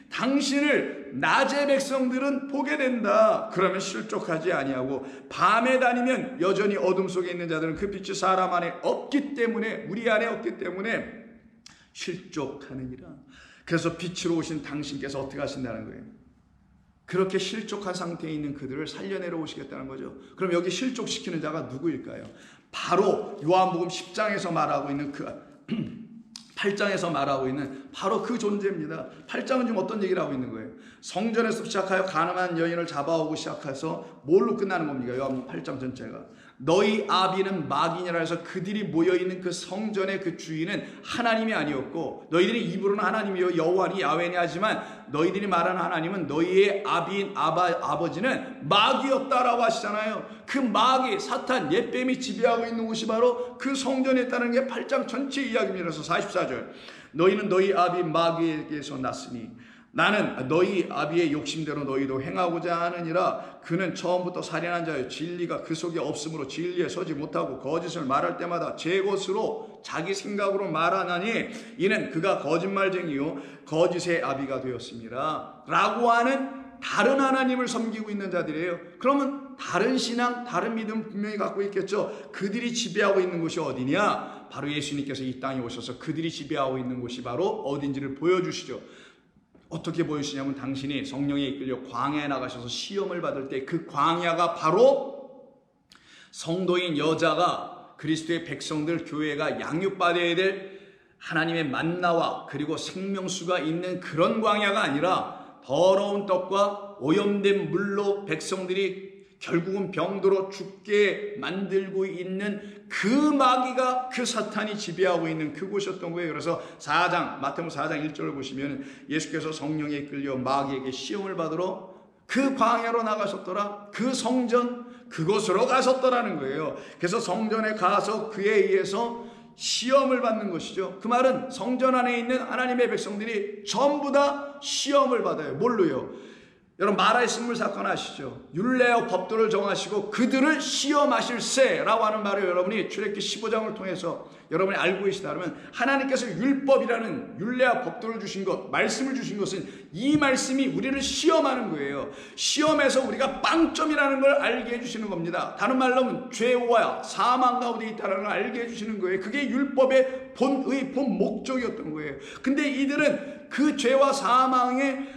당신을 낮의 백성들은 보게 된다. 그러면 실족하지 아니하고, 밤에 다니면 여전히 어둠 속에 있는 자들은 그 빛이 사람 안에 없기 때문에, 우리 안에 없기 때문에 실족하느니라. 그래서 빛으로 오신 당신께서 어떻게 하신다는 거예요? 그렇게 실족한 상태에 있는 그들을 살려내려 오시겠다는 거죠. 그럼 여기 실족시키는 자가 누구일까요? 바로 요한복음 10장에서 말하고 있는 8장에서 말하고 있는 바로 그 존재입니다. 8장은 지금 어떤 얘기를 하고 있는 거예요? 성전에서 시작하여 가늠한 여인을 잡아오고 시작해서 뭘로 끝나는 겁니까? 요한복음 8장 전체가 너희 아비는 마귀니라 해서 그들이 모여있는 그 성전의 그 주인은 하나님이 아니었고, 너희들이 입으로는 하나님이요 여호와니 야훼니 하지만 너희들이 말하는 하나님은 너희의 아비인 아버지는 마귀였다라고 하시잖아요. 그 마귀 사탄 옛뱀이 지배하고 있는 곳이 바로 그 성전에 있다는 게 8장 전체 이야기입니다. 그래서 44절 너희는 너희 아비 마귀에게서 났으니 나는 너희 아비의 욕심대로 너희도 행하고자 하느니라. 그는 처음부터 살인한 자여 진리가 그 속에 없으므로 진리에 서지 못하고 거짓을 말할 때마다 제 것으로 자기 생각으로 말하나니 이는 그가 거짓말쟁이요 거짓의 아비가 되었습니다 라고 하는 다른 하나님을 섬기고 있는 자들이에요. 그러면 다른 신앙, 다른 믿음 분명히 갖고 있겠죠. 그들이 지배하고 있는 곳이 어디냐? 바로 예수님께서 이 땅에 오셔서 그들이 지배하고 있는 곳이 바로 어딘지를 보여주시죠. 어떻게 보여주시냐면 당신이 성령에 이끌려 광야에 나가셔서 시험을 받을 때 그 광야가 바로 성도인 여자가 그리스도의 백성들 교회가 양육받아야 될 하나님의 만나와 그리고 생명수가 있는 그런 광야가 아니라 더러운 떡과 오염된 물로 백성들이 결국은 병들어 죽게 만들고 있는 그 마귀가, 그 사탄이 지배하고 있는 그곳이었던 거예요. 그래서 마태복음 4장 1절을 보시면 예수께서 성령에 끌려 마귀에게 시험을 받으러 그 광야로 나가셨더라. 그 성전 그곳으로 가셨더라는 거예요. 그래서 성전에 가서 그에 의해서 시험을 받는 것이죠. 그 말은 성전 안에 있는 하나님의 백성들이 전부 다 시험을 받아요. 뭘로요? 여러분 마라의 쓴물 사건 아시죠? 율례와 법도를 정하시고 그들을 시험하실세라고 하는 말을 여러분이 출애굽기 15장을 통해서 여러분이 알고 계시다면, 하나님께서 율법이라는 율례와 법도를 주신 것, 말씀을 주신 것은 이 말씀이 우리를 시험하는 거예요. 시험에서 우리가 빵점이라는 걸 알게 해주시는 겁니다. 다른 말로 하면 죄와 사망 가운데 있다는 걸 알게 해주시는 거예요. 그게 율법의 본 목적이었던 거예요. 근데 이들은 그 죄와 사망에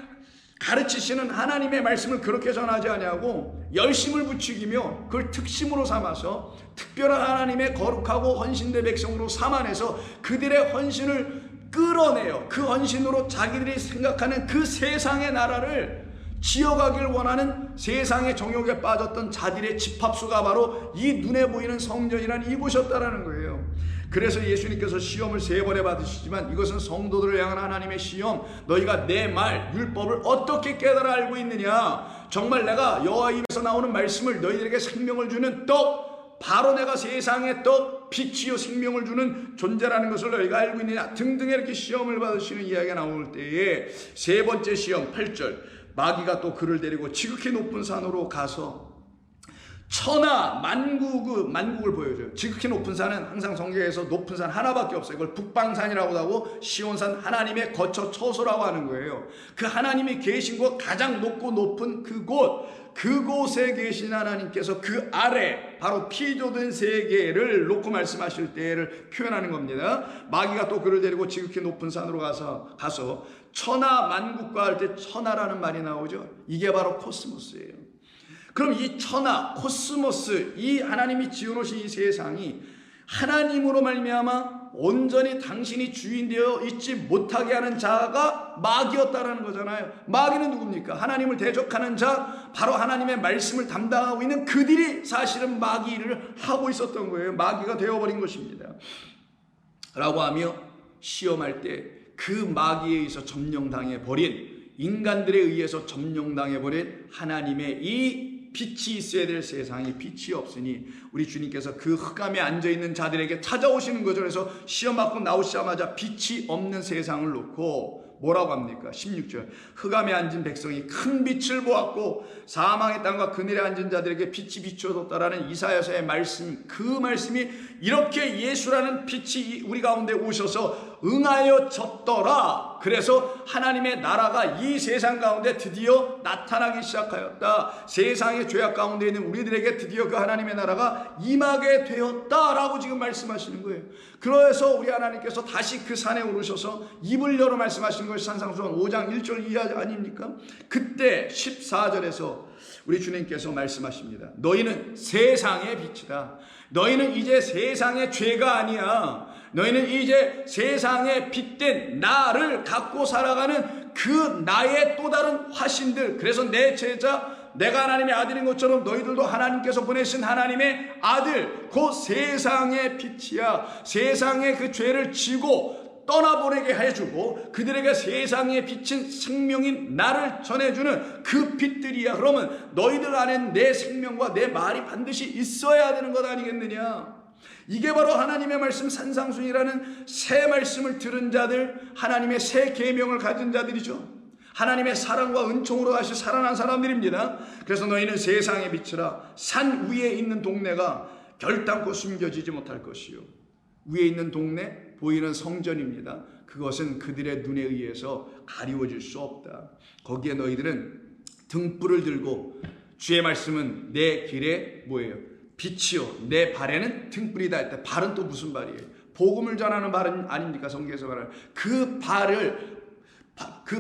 가르치시는 하나님의 말씀을 그렇게 전하지 아니하고 열심을 부추기며 그걸 특심으로 삼아서 특별한 하나님의 거룩하고 헌신된 백성으로 삼아내서 그들의 헌신을 끌어내요. 그 헌신으로 자기들이 생각하는 그 세상의 나라를 지어가길 원하는 세상의 정욕에 빠졌던 자들의 집합수가 바로 이 눈에 보이는 성전이란 이곳이었다라는 거예요. 그래서 예수님께서 시험을 3번에 받으시지만 이것은 성도들을 향한 하나님의 시험, 너희가 내 말, 율법을 어떻게 깨달아 알고 있느냐, 정말 내가 여호와 입에서 나오는 말씀을 너희들에게 생명을 주는 떡, 바로 내가 세상의 떡, 빛이요 생명을 주는 존재라는 것을 너희가 알고 있느냐 등등 이렇게 시험을 받으시는 이야기가 나올 때에 3번째 시험 8절, 마귀가 또 그를 데리고 지극히 높은 산으로 가서 천하 만국을 보여줘요. 지극히 높은 산은 항상 성경에서 높은 산 하나밖에 없어요. 이걸 북방산이라고도 하고 시온산, 하나님의 거처 처소라고 하는 거예요. 그 하나님이 계신 곳, 가장 높고 높은 그곳에 계신 하나님께서 그 아래 바로 피조된 세계를 놓고 말씀하실 때를 표현하는 겁니다. 마귀가 또 그를 데리고 지극히 높은 산으로 가서 천하 만국과 할 때 천하라는 말이 나오죠. 이게 바로 코스모스예요. 그럼 이 천하, 코스모스, 이 하나님이 지어놓으신 이 세상이 하나님으로 말미암아 온전히 당신이 주인 되어 있지 못하게 하는 자가 마귀였다라는 거잖아요. 마귀는 누굽니까? 하나님을 대적하는 자, 바로 하나님의 말씀을 담당하고 있는 그들이 사실은 마귀 일을 하고 있었던 거예요. 마귀가 되어버린 것입니다. 라고 하며 시험할 때 그 마귀에 의해서 점령당해버린, 인간들에 의해서 점령당해버린 하나님의 이 빛이 있어야 될 세상에 빛이 없으니 우리 주님께서 그 흑암에 앉아있는 자들에게 찾아오시는 거죠. 그래서 시험 받고 나오시자마자 빛이 없는 세상을 놓고 뭐라고 합니까? 16절, 흑암에 앉은 백성이 큰 빛을 보았고 사망의 땅과 그늘에 앉은 자들에게 빛이 비춰졌다라는 이사야서의 말씀, 그 말씀이 이렇게 예수라는 빛이 우리 가운데 오셔서 응하여졌더라. 그래서 하나님의 나라가 이 세상 가운데 드디어 나타나기 시작하였다. 세상의 죄악 가운데 있는 우리들에게 드디어 그 하나님의 나라가 임하게 되었다라고 지금 말씀하시는 거예요. 그래서 우리 하나님께서 다시 그 산에 오르셔서 입을 열어 말씀하시는 것이 산상수훈 5장 1절 이하 아닙니까? 그때 14절에서 우리 주님께서 말씀하십니다. 너희는 세상의 빛이다. 너희는 이제 세상의 죄가 아니야. 너희는 이제 세상에 빛된 나를 갖고 살아가는 그 나의 또 다른 화신들. 그래서 내 제자, 내가 하나님의 아들인 것처럼 너희들도 하나님께서 보내신 하나님의 아들, 그 세상의 빛이야. 세상의 그 죄를 지고 떠나보내게 해주고 그들에게 세상에 비친 생명인 나를 전해주는 그 빛들이야. 그러면 너희들 안에 내 생명과 내 말이 반드시 있어야 되는 것 아니겠느냐. 이게 바로 하나님의 말씀 산상순이라는 새 말씀을 들은 자들, 하나님의 새 계명을 가진 자들이죠. 하나님의 사랑과 은총으로 다시 살아난 사람들입니다. 그래서 너희는 세상의 빛이라. 산 위에 있는 동네가 결단코 숨겨지지 못할 것이요, 위에 있는 동네 보이는 성전입니다. 그것은 그들의 눈에 의해서 가리워질 수 없다. 거기에 너희들은 등불을 들고, 주의 말씀은 내 길에 뭐예요? 빛이요 내 발에는 등불이다 했다. 발은 또 무슨 발이에요? 복음을 전하는 발은 아닙니까? 성경에서 말하는 그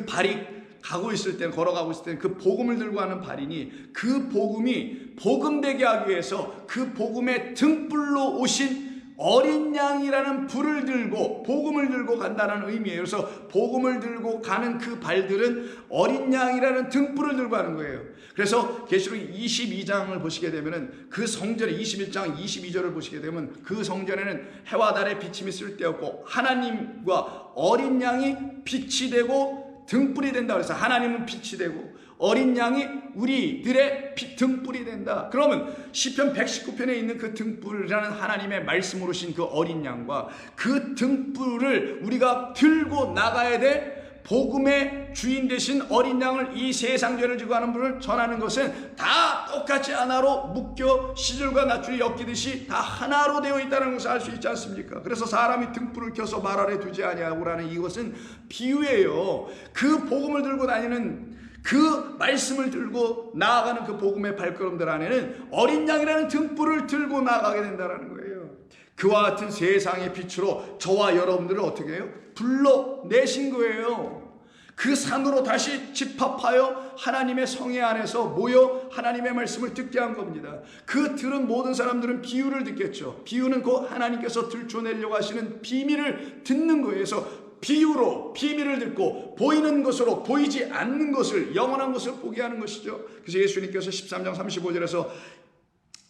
발이 가고 있을 때는, 걸어가고 있을 때는 그 복음을 들고 하는 발이니, 그 복음이 복음되게 하기 위해서 그 복음의 등불로 오신 어린 양이라는 불을 들고 복음을 들고 간다는 의미예요. 그래서 복음을 들고 가는 그 발들은 어린 양이라는 등불을 들고 가는 거예요. 그래서 계시록 22장을 보시게 되면은 그 성전에 21장 22절을 보시게 되면 그 성전에는 해와 달의 비침이 쓸데없고 하나님과 어린 양이 빛이 되고 등불이 된다. 그래서 하나님은 빛이 되고 어린 양이 우리들의 등불이 된다. 그러면 시편 119편에 있는 그 등불이라는 하나님의 말씀으로 신 그 어린 양과 그 등불을 우리가 들고 나가야 될 복음의 주인 되신 어린 양을 이 세상 죄를 지고 하는 분을 전하는 것은 다 똑같이 하나로 묶여 시줄과 낫줄이 엮이듯이 다 하나로 되어 있다는 것을 알 수 있지 않습니까? 그래서 사람이 등불을 켜서 말 아래 두지 아니하고라는 이것은 비유예요. 그 복음을 들고 다니는 그 말씀을 들고 나아가는 그 복음의 발걸음들 안에는 어린 양이라는 등불을 들고 나아가게 된다는 거예요. 그와 같은 세상의 빛으로 저와 여러분들을 어떻게 해요? 불러내신 거예요. 그 산으로 다시 집합하여 하나님의 성회 안에서 모여 하나님의 말씀을 듣게 한 겁니다. 그 들은 모든 사람들은 비유를 듣겠죠. 비유는 곧 하나님께서 들춰내려고 하시는 비밀을 듣는 거예요. 그래서 비유로 비밀을 듣고 보이는 것으로 보이지 않는 것을, 영원한 것을 보게 하는 것이죠. 그래서 예수님께서 13장 35절에서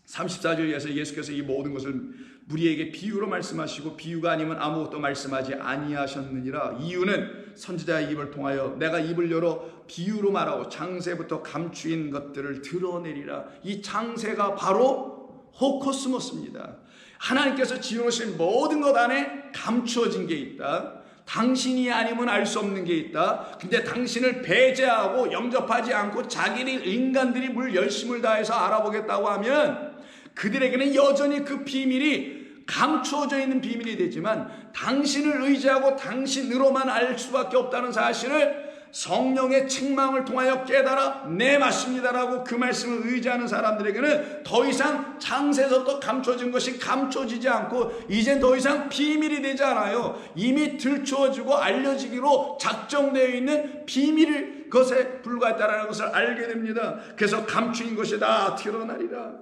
34절에서 예수께서 이 모든 것을 우리에게 비유로 말씀하시고 비유가 아니면 아무것도 말씀하지 아니하셨느니라. 이유는 선지자의 입을 통하여 내가 입을 열어 비유로 말하고 장세부터 감추인 것들을 드러내리라. 이 장세가 바로 호코스모스입니다. 하나님께서 지어놓으신 모든 것 안에 감추어진 게 있다. 당신이 아니면 알 수 없는 게 있다. 근데 당신을 배제하고 영접하지 않고 자기들 인간들이 뭘 열심을 다해서 알아보겠다고 하면 그들에게는 여전히 그 비밀이 감추어져 있는 비밀이 되지만 당신을 의지하고 당신으로만 알 수밖에 없다는 사실을 성령의 책망을 통하여 깨달아 네 맞습니다라고 그 말씀을 의지하는 사람들에게는 더 이상 장세에서부터 감춰진 것이 감춰지지 않고 이젠 더 이상 비밀이 되지 않아요. 이미 들추어지고 알려지기로 작정되어 있는 비밀 것에 불과했다는 것을 알게 됩니다. 그래서 감추인 것이 다 드러나리라.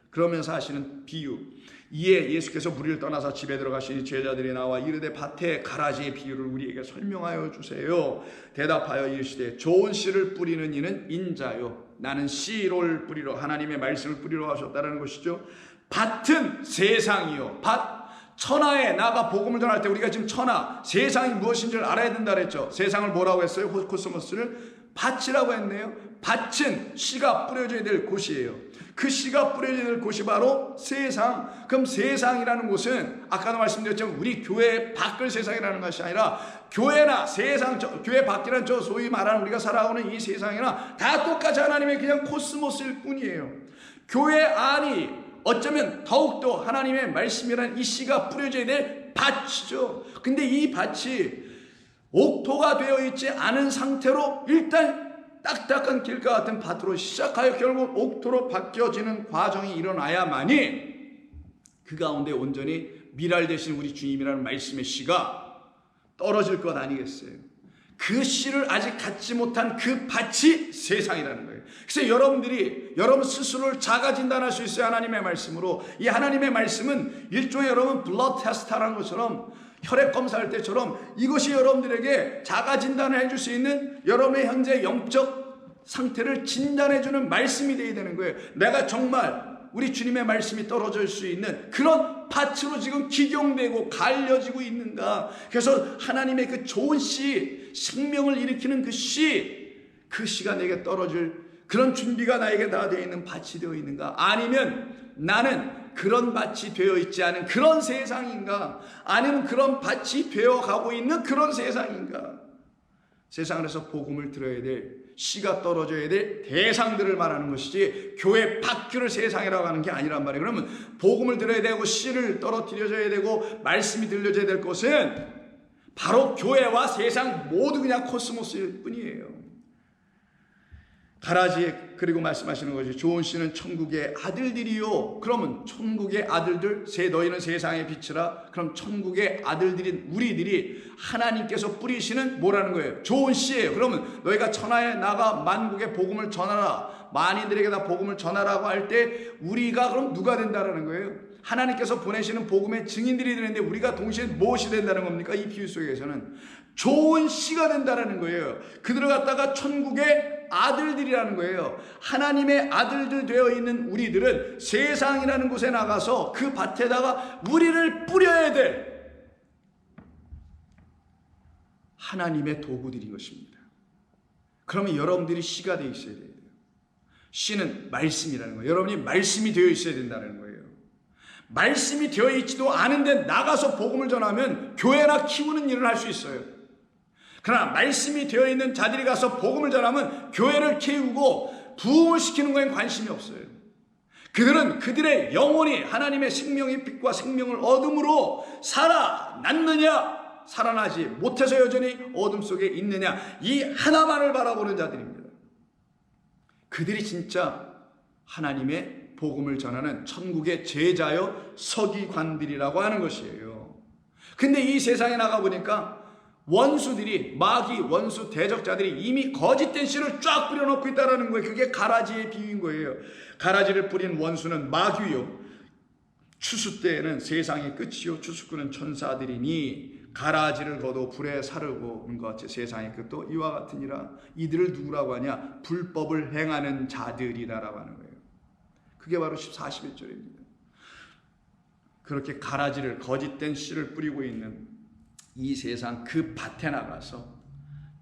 그러면서 하시는 비유. 이에 예수께서 무리를 떠나서 집에 들어가시니 제자들이 나와 이르되 밭에 가라지의 비유를 우리에게 설명하여 주세요. 대답하여 이르시되 좋은 씨를 뿌리는 이는 인자요 나는 씨를 뿌리러 하나님의 말씀을 뿌리러 하셨다는 것이죠. 밭은 세상이요. 밭 천하에 나가 복음을 전할 때 우리가 지금 천하 세상이 무엇인지를 알아야 된다 그랬죠. 세상을 뭐라고 했어요? 코스모스를 밭이라고 했네요. 밭은 씨가 뿌려져야 될 곳이에요. 그 씨가 뿌려져야 될 곳이 바로 세상. 그럼 세상이라는 곳은 아까도 말씀드렸지만 우리 교회 밖을 세상이라는 것이 아니라 교회나 세상, 교회 밖이란 저 소위 말하는 우리가 살아오는 이 세상이나 다 똑같이 하나님의 그냥 코스모스일 뿐이에요. 교회 안이 어쩌면 더욱더 하나님의 말씀이라는 이 씨가 뿌려져야 될 밭이죠. 근데 이 밭이 옥토가 되어 있지 않은 상태로 일단 딱딱한 길과 같은 밭으로 시작하여 결국 옥토로 바뀌어지는 과정이 일어나야만이 그 가운데 온전히 미랄 되신 우리 주님이라는 말씀의 씨가 떨어질 것 아니겠어요? 그 씨를 아직 갖지 못한 그 밭이 세상이라는 거예요. 그래서 여러분들이 여러분 스스로를 자가 진단할 수 있어요. 하나님의 말씀으로. 이 하나님의 말씀은 일종의 여러분 블러드 테스트라는 것처럼 혈액 검사할 때처럼 이것이 여러분들에게 자가 진단을 해줄 수 있는 여러분의 현재 영적 상태를 진단해주는 말씀이 되어야 되는 거예요. 내가 정말 우리 주님의 말씀이 떨어질 수 있는 그런 밭으로 지금 기경되고 갈려지고 있는가. 그래서 하나님의 그 좋은 씨, 생명을 일으키는 그 씨가 내게 떨어질 그런 준비가 나에게 다 되어 있는 밭이 되어 있는가. 아니면 나는 그런 밭이 되어 있지 않은 그런 세상인가? 아니면 그런 밭이 되어 가고 있는 그런 세상인가? 세상에서 복음을 들어야 될 씨가 떨어져야 될 대상들을 말하는 것이지 교회 밖을 세상이라고 하는 게 아니란 말이에요. 그러면 복음을 들어야 되고 씨를 떨어뜨려줘야 되고 말씀이 들려져야 될 것은 바로 교회와 세상 모두 그냥 코스모스일 뿐이에요. 가라지에 그리고 말씀하시는 것이 좋은 씨는 천국의 아들들이요. 그러면 천국의 아들들, 너희는 세상의 빛이라. 그럼 천국의 아들들인 우리들이 하나님께서 뿌리시는 뭐라는 거예요? 좋은 씨예요. 그러면 너희가 천하에 나가 만국의 복음을 전하라. 만인들에게 다 복음을 전하라고 할 때 우리가 그럼 누가 된다라는 거예요? 하나님께서 보내시는 복음의 증인들이 되는데 우리가 동시에 무엇이 된다는 겁니까? 이 비유 속에서는 좋은 씨가 된다는 거예요. 그들을 갖다가 천국의 아들들이라는 거예요. 하나님의 아들들 되어 있는 우리들은 세상이라는 곳에 나가서 그 밭에다가 우리를 뿌려야 될 하나님의 도구들인 것입니다. 그러면 여러분들이 씨가 되어 있어야 돼요. 씨는 말씀이라는 거예요. 여러분이 말씀이 되어 있어야 된다는 거예요. 말씀이 되어 있지도 않은데 나가서 복음을 전하면 교회나 키우는 일을 할 수 있어요. 그러나 말씀이 되어 있는 자들이 가서 복음을 전하면 교회를 키우고 부흥을 시키는 거에 관심이 없어요. 그들은 그들의 영혼이 하나님의 생명의 빛과 생명을 얻음으로 살아났느냐, 살아나지 못해서 여전히 어둠 속에 있느냐, 이 하나만을 바라보는 자들입니다. 그들이 진짜 하나님의 복음을 전하는 천국의 제자여 서기관들이라고 하는 것이에요. 근데 이 세상에 나가보니까 원수들이, 마귀 원수 대적자들이 이미 거짓된 씨를 쫙 뿌려놓고 있다는 거예요. 그게 가라지의 비유인 거예요. 가라지를 뿌린 원수는 마귀요, 추수 때에는 세상의 끝이요 추수꾼은 천사들이니 가라지를 거둬 불에 사르고 온 것 같이 세상의 끝도 이와 같으니라. 이들을 누구라고 하냐? 불법을 행하는 자들이라고 하는 거예요. 그게 바로 41절입니다. 그렇게 가라지를, 거짓된 씨를 뿌리고 있는 이 세상 그 밭에 나가서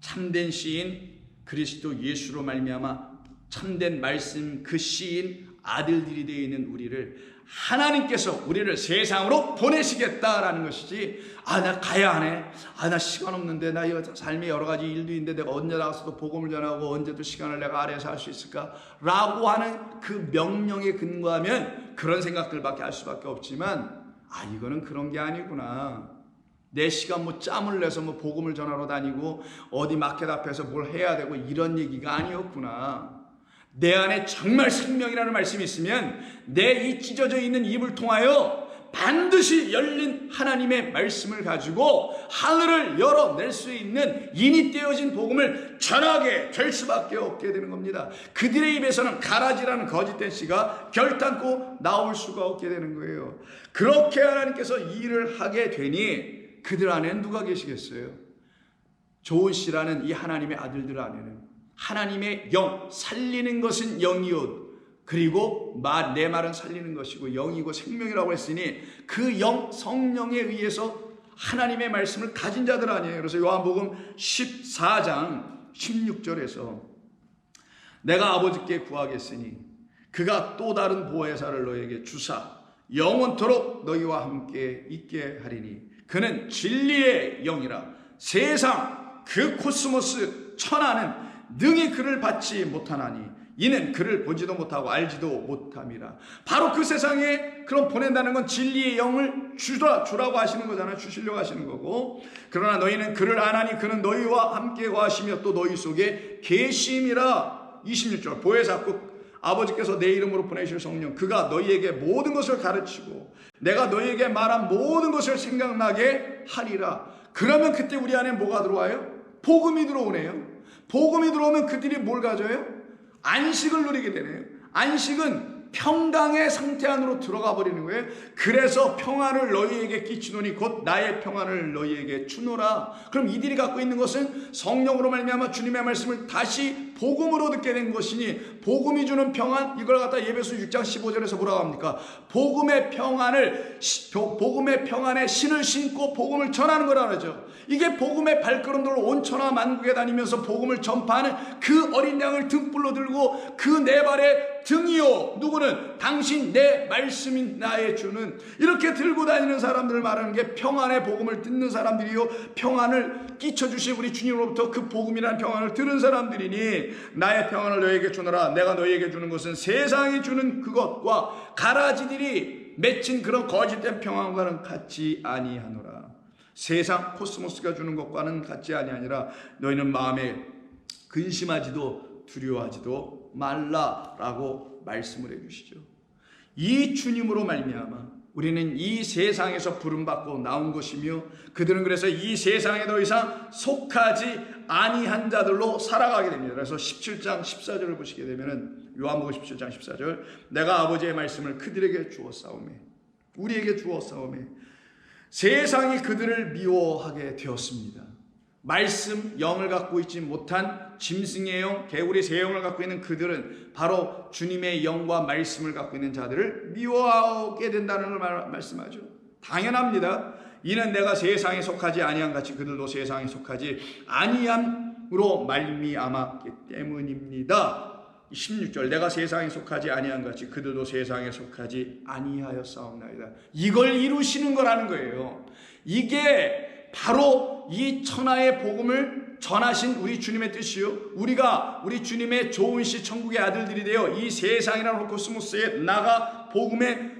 참된 씨인 그리스도 예수로 말미암아 참된 말씀 그 씨인 아들들이 되어 있는 우리를 하나님께서 우리를 세상으로 보내시겠다라는 것이지, 나 가야 하네, 나 시간 없는데, 나 삶의 여러 가지 일도 있는데 내가 언제 나가서도 복음을 전하고 언제 또 시간을 내가 아래에서 할 수 있을까 라고 하는 그 명령에 근거하면 그런 생각들밖에 할 수밖에 없지만, 이거는 그런 게 아니구나, 내 시간 짬을 내서 복음을 전하러 다니고 어디 마켓 앞에서 뭘 해야 되고 이런 얘기가 아니었구나. 내 안에 정말 생명이라는 말씀이 있으면 내 이 찢어져 있는 입을 통하여 반드시 열린 하나님의 말씀을 가지고 하늘을 열어낼 수 있는 인이 떼어진 복음을 전하게 될 수밖에 없게 되는 겁니다. 그들의 입에서는 가라지라는 거짓된 씨가 결단코 나올 수가 없게 되는 거예요. 그렇게 하나님께서 일을 하게 되니 그들 안에는 누가 계시겠어요? 좋은 씨라는 이 하나님의 아들들 안에는 하나님의 영, 살리는 것은 영이요, 그리고 내 말은 살리는 것이고 영이고 생명이라고 했으니 그 영, 성령에 의해서 하나님의 말씀을 가진 자들 아니에요. 그래서 요한복음 14장 16절에서 내가 아버지께 구하겠으니 그가 또 다른 보혜사를 너에게 주사 영원토록 너희와 함께 있게 하리니 그는 진리의 영이라. 세상 그 코스모스 천하는 능히 그를 받지 못하나니 이는 그를 보지도 못하고 알지도 못함이라. 바로 그 세상에 그럼 보낸다는 건 진리의 영을 주라고 하시는 거잖아요. 주시려고 하시는 거고, 그러나 너희는 그를 아나니 그는 너희와 함께 거하시며 또 너희 속에 계심이라. 26절 보혜사 꼭 아버지께서 내 이름으로 보내실 성령 그가 너희에게 모든 것을 가르치고 내가 너희에게 말한 모든 것을 생각나게 하리라. 그러면 그때 우리 안에 뭐가 들어와요? 복음이 들어오네요. 복음이 들어오면 그들이 뭘 가져요? 안식을 누리게 되네요. 안식은 평강의 상태 안으로 들어가 버리는 거예요. 그래서 평안을 너희에게 끼치노니 곧 나의 평안을 너희에게 주노라. 그럼 이들이 갖고 있는 것은 성령으로 말미암아 주님의 말씀을 다시 복음으로 듣게 된 것이니 복음이 주는 평안, 이걸 갖다 예배서 6장 15절에서 뭐라고 합니까? 복음의 평안의 신을 신고 복음을 전하는 거라 그러죠. 이게 복음의 발걸음들로 온 천하 만국에 다니면서 복음을 전파하는 그 어린 양을 등불로 들고 그 네 발의 등이요, 누구는 당신 내 말씀인 나의 주는, 이렇게 들고 다니는 사람들을 말하는 게 평안의 복음을 듣는 사람들이요, 평안을 끼쳐주신 우리 주님으로부터 그 복음이라는 평안을 들은 사람들이니 나의 평안을 너희에게 주노라. 내가 너희에게 주는 것은 세상이 주는 그것과 가라지들이 맺힌 그런 거짓된 평안과는 같지 아니하노라. 세상 코스모스가 주는 것과는 같지 아니하니라. 너희는 마음에 근심하지도 두려워하지도 말라라고 말씀을 해주시죠. 이 주님으로 말미암아 우리는 이 세상에서 부름받고 나온 것이며 그들은 그래서 이 세상에 더 이상 속하지 아니한 자들로 살아가게 됩니다. 그래서 17장 14절을 보시게 되면은 요한복음 17장 14절 내가 아버지의 말씀을 그들에게 주었사오매 우리에게 주었사오매 세상이 그들을 미워하게 되었습니다. 말씀 영을 갖고 있지 못한 짐승의 영, 개구리 새 영을 갖고 있는 그들은 바로 주님의 영과 말씀을 갖고 있는 자들을 미워하게 된다는 걸 말씀하죠. 당연합니다. 이는 내가 세상에 속하지 아니한 같이 그들도 세상에 속하지 아니함으로 말미암았기 때문입니다. 16절 내가 세상에 속하지 아니한 같이 그들도 세상에 속하지 아니하였사옵나이다. 이걸 이루시는 거라는 거예요. 이게 바로 이 천하의 복음을 전하신 우리 주님의 뜻이요, 우리가 우리 주님의 좋은 시 천국의 아들들이 되어 이 세상이라는 코스모스에 나가 복음의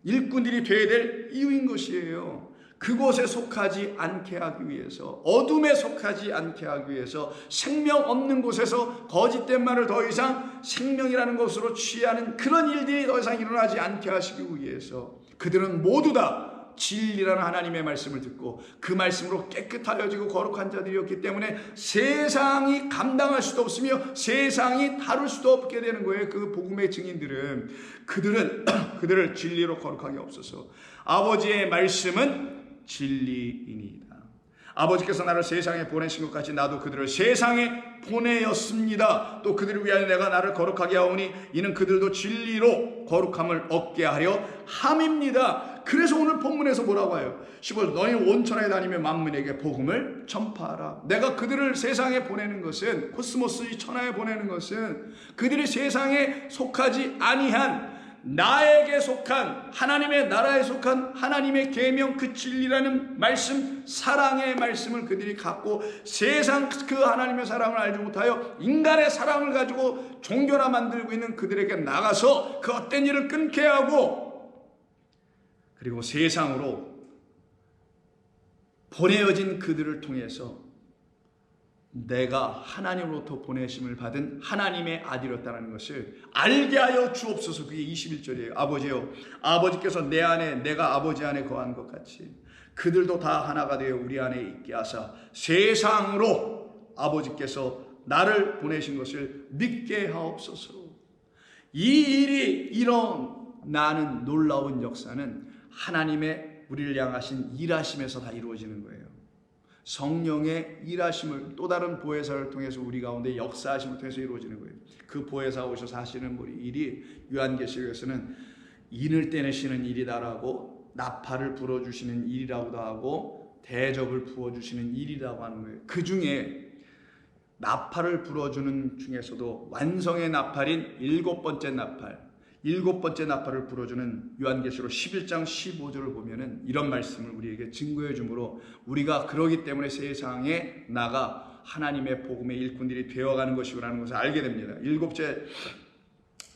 일꾼들이 되어야 될 이유인 것이에요. 그곳에 속하지 않게 하기 위해서, 어둠에 속하지 않게 하기 위해서, 생명 없는 곳에서 거짓된 말을 더 이상 생명이라는 것으로 취하는 그런 일들이 더 이상 일어나지 않게 하시기 위해서 그들은 모두 다 진리라는 하나님의 말씀을 듣고 그 말씀으로 깨끗하여지고 거룩한 자들이었기 때문에 세상이 감당할 수도 없으며 세상이 다룰 수도 없게 되는 거예요. 그 복음의 증인들은 그들을 진리로 거룩하게 없어서 아버지의 말씀은 진리이니이다. 아버지께서 나를 세상에 보내신 것 같이 나도 그들을 세상에 보내었습니다. 또 그들을 위하여 내가 나를 거룩하게 하오니 이는 그들도 진리로 거룩함을 얻게 하려 함입니다. 그래서 오늘 본문에서 뭐라고 해요? 15절 너희 온 천하에 다니며 만민에게 복음을 전파하라. 내가 그들을 세상에 보내는 것은, 코스모스 이 천하에 보내는 것은 그들이 세상에 속하지 아니한 나에게 속한 하나님의 나라에 속한 하나님의 계명 그 진리라는 말씀, 사랑의 말씀을 그들이 갖고 세상 그 하나님의 사랑을 알지 못하여 인간의 사랑을 가지고 종교나 만들고 있는 그들에게 나가서 그 헛된 일을 끊게 하고 그리고 세상으로 보내어진 그들을 통해서 내가 하나님으로부터 보내심을 받은 하나님의 아들이었다는 것을 알게 하여 주옵소서. 그게 21절이에요. 아버지요, 아버지께서 내 안에 내가 아버지 안에 거한 것 같이 그들도 다 하나가 되어 우리 안에 있게 하사 세상으로 아버지께서 나를 보내신 것을 믿게 하옵소서. 이 일이 일어나는 놀라운 역사는 하나님의 우리를 향하신 일하심에서 다 이루어지는 거예요. 성령의 일하심을 또 다른 보혜사를 통해서 우리 가운데 역사하심을 통해서 이루어지는 거예요. 그 보혜사 오셔서 하시는 일이 요한계시록에서는 인을 떼내시는 일이다라고, 나팔을 불어주시는 일이라고도 하고 대접을 부어주시는 일이라고 하는 거예요. 그 중에 나팔을 불어주는 중에서도 완성의 나팔인 일곱 번째 나팔을 불어주는 요한계시록 11장 15절을 보면은 이런 말씀을 우리에게 증거해 주므로 우리가 그러기 때문에 세상에 나가 하나님의 복음의 일꾼들이 되어가는 것이라는 것을 알게 됩니다. 일곱째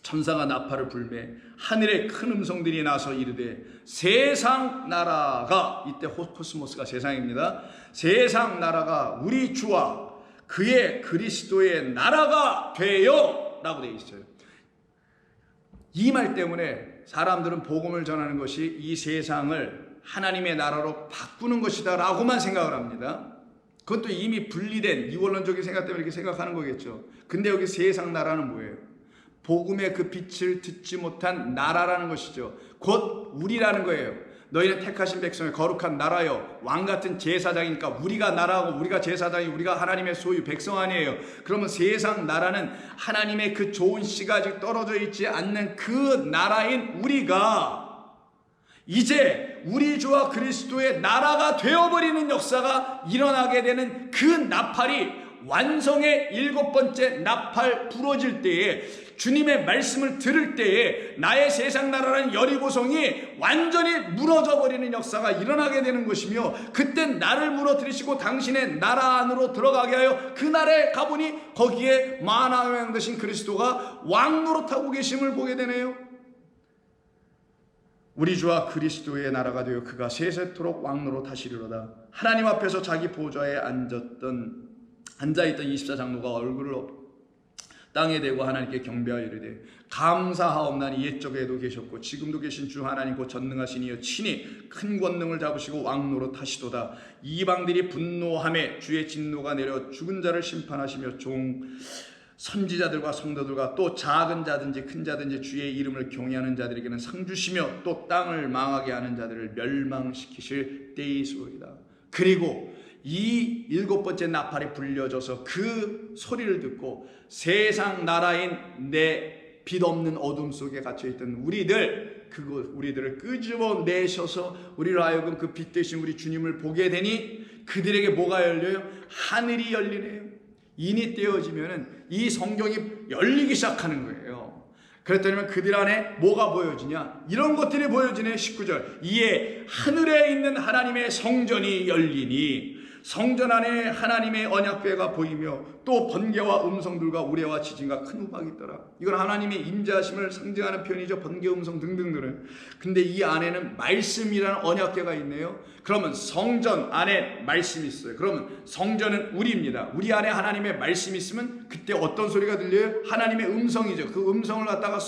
천사가 나팔을 불매 하늘에 큰 음성들이 나서 이르되 세상 나라가, 이때 코스모스가 세상입니다. 세상 나라가 우리 주와 그의 그리스도의 나라가 되어 라고 되어 있어요. 이 말 때문에 사람들은 복음을 전하는 것이 이 세상을 하나님의 나라로 바꾸는 것이다 라고만 생각을 합니다. 그것도 이미 분리된 이원론적인 생각 때문에 이렇게 생각하는 거겠죠. 근데 여기 세상 나라는 뭐예요? 복음의 그 빛을 듣지 못한 나라라는 것이죠. 곧 우리라는 거예요. 너희는 택하신 백성의 거룩한 나라요, 왕같은 제사장이니까 우리가 나라고 우리가 제사장이, 우리가 하나님의 소유 백성 아니에요. 그러면 세상 나라는 하나님의 그 좋은 씨가 아직 떨어져 있지 않는 그 나라인 우리가 이제 우리 주와 그리스도의 나라가 되어버리는 역사가 일어나게 되는 그 나팔이, 완성의 일곱 번째 나팔 불어질 때에, 주님의 말씀을 들을 때에 나의 세상 나라라는 여리고성이 완전히 무너져 버리는 역사가 일어나게 되는 것이며, 그땐 나를 무너뜨리시고 당신의 나라 안으로 들어가게 하여 그 나라에 가보니 거기에 만왕의 왕 되신 그리스도가 왕 노릇하고 계심을 보게 되네요. 우리 주와 그리스도의 나라가 되어 그가 세세토록 왕 노릇하시리로다. 하나님 앞에서 자기 보좌에 앉아있던 24장로가 얼굴을 땅에 대고 하나님께 경배하여 이르되 감사하옵나니 옛적에도 계셨고 지금도 계신 주 하나님 곧 전능하신 이여 친히 큰 권능을 잡으시고 왕노릇 하시도다. 이방들이 분노하며 주의 진노가 내려 죽은 자를 심판하시며 선지자들과 성도들과 또 작은 자든지 큰 자든지 주의 이름을 경외하는 자들에게는 상 주시며 또 땅을 망하게 하는 자들을 멸망시키실 때이소이다. 그리고 이 7번째 나팔이 불려져서 그 소리를 듣고 세상 나라인 내 빛 없는 어둠 속에 갇혀있던 우리들을 끄집어 내셔서 우리로 하여금 그 빛 대신 우리 주님을 보게 되니 그들에게 뭐가 열려요? 하늘이 열리네요. 인이 떼어지면은 이 성경이 열리기 시작하는 거예요. 그랬더니 그들 안에 뭐가 보여지냐? 이런 것들이 보여지네. 19절. 이에 하늘에 있는 하나님의 성전이 열리니 성전 안에 하나님의 언약궤가 보이며 또 번개와 음성들과 우레와 지진과 큰 우박이 있더라. 이건 하나님의 임재하심을 상징하는 표현이죠. 번개, 음성 등등들은. 근데 이 안에는 말씀이라는 언약궤가 있네요. 그러면 성전 안에 말씀이 있어요. 그러면 성전은 우리입니다. 우리 안에 하나님의 말씀이 있으면 그때 어떤 소리가 들려요? 하나님의 음성이죠. 그 음성을 갖다가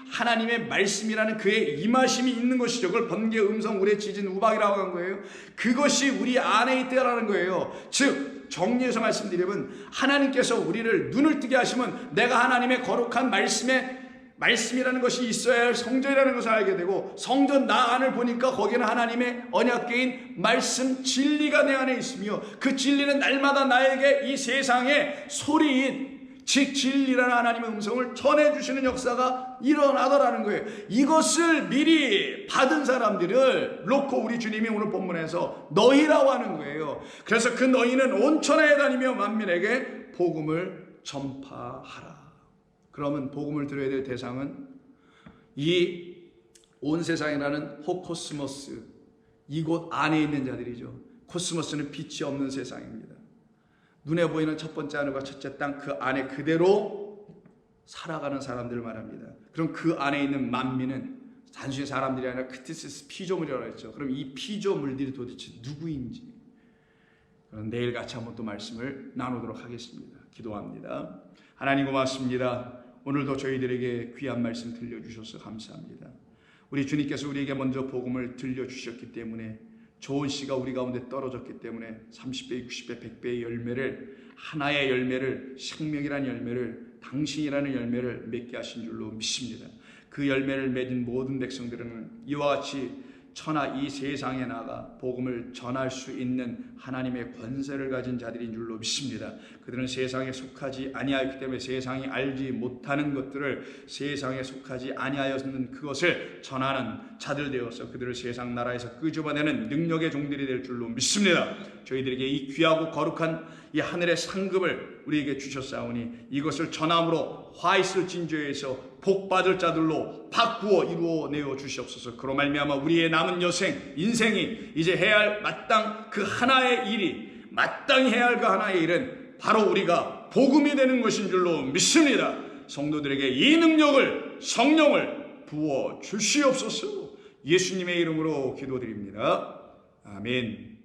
하나님의 말씀이라는 그의 임하심이 있는 것이죠. 그걸 번개, 음성, 우레, 지진, 우박이라고 한 거예요. 그것이 우리 안에 있다라는 거예요. 즉 정리해서 말씀드리면 하나님께서 우리를 눈을 뜨게 하시면 내가 하나님의 거룩한 말씀이라는 것이 있어야 할 성전이라는 것을 알게 되고 성전 나 안을 보니까 거기는 하나님의 언약궤인 말씀 진리가 내 안에 있으며 그 진리는 날마다 나에게 이 세상의 소리인 즉 진리라는 하나님의 음성을 전해주시는 역사가 일어나더라는 거예요. 이것을 미리 받은 사람들을 놓고 우리 주님이 오늘 본문에서 너희라고 하는 거예요. 그래서 그 너희는 온 천하에 다니며 만민에게 복음을 전파하라. 그러면 복음을 들어야 될 대상은 이 온 세상이라는 호코스모스, 이곳 안에 있는 자들이죠. 코스모스는 빛이 없는 세상입니다. 눈에 보이는 첫 번째 하늘과 첫째 땅 그 안에 그대로 살아가는 사람들을 말합니다. 그럼 그 안에 있는 만민은 단순히 사람들이 아니라 크티시스 피조물이라고 했죠. 그럼 이 피조물들이 도대체 누구인지 내일 같이 한번 또 말씀을 나누도록 하겠습니다. 기도합니다. 하나님 고맙습니다. 오늘도 저희들에게 귀한 말씀 들려주셔서 감사합니다. 우리 주님께서 우리에게 먼저 복음을 들려주셨기 때문에 좋은 씨가 우리 가운데 떨어졌기 때문에 30배, 60배, 100배의 열매를 하나의 열매를 생명이라는 열매를 당신이라는 열매를 맺게 하신 줄로 믿습니다. 그 열매를 맺은 모든 백성들은 이와 같이 천하 이 세상에 나가 복음을 전할 수 있는 하나님의 권세를 가진 자들인 줄로 믿습니다. 그들은 세상에 속하지 아니하였기 때문에 세상이 알지 못하는 것들을 세상에 속하지 아니하였는 그것을 전하는 자들 되어서 그들을 세상 나라에서 끄집어내는 능력의 종들이 될 줄로 믿습니다. 저희들에게 이 귀하고 거룩한 이 하늘의 상급을 우리에게 주셨사오니 이것을 전함으로 화 있을 진저에서 복받을 자들로 바꾸어 이루어내어 주시옵소서. 그로 말미암아 우리의 남은 인생이 이제 해야 할 마땅히 해야 할 그 하나의 일은 바로 우리가 복음이 되는 것인 줄로 믿습니다. 성도들에게 이 능력을 성령을 부어 주시옵소서. 예수님의 이름으로 기도드립니다. 아멘.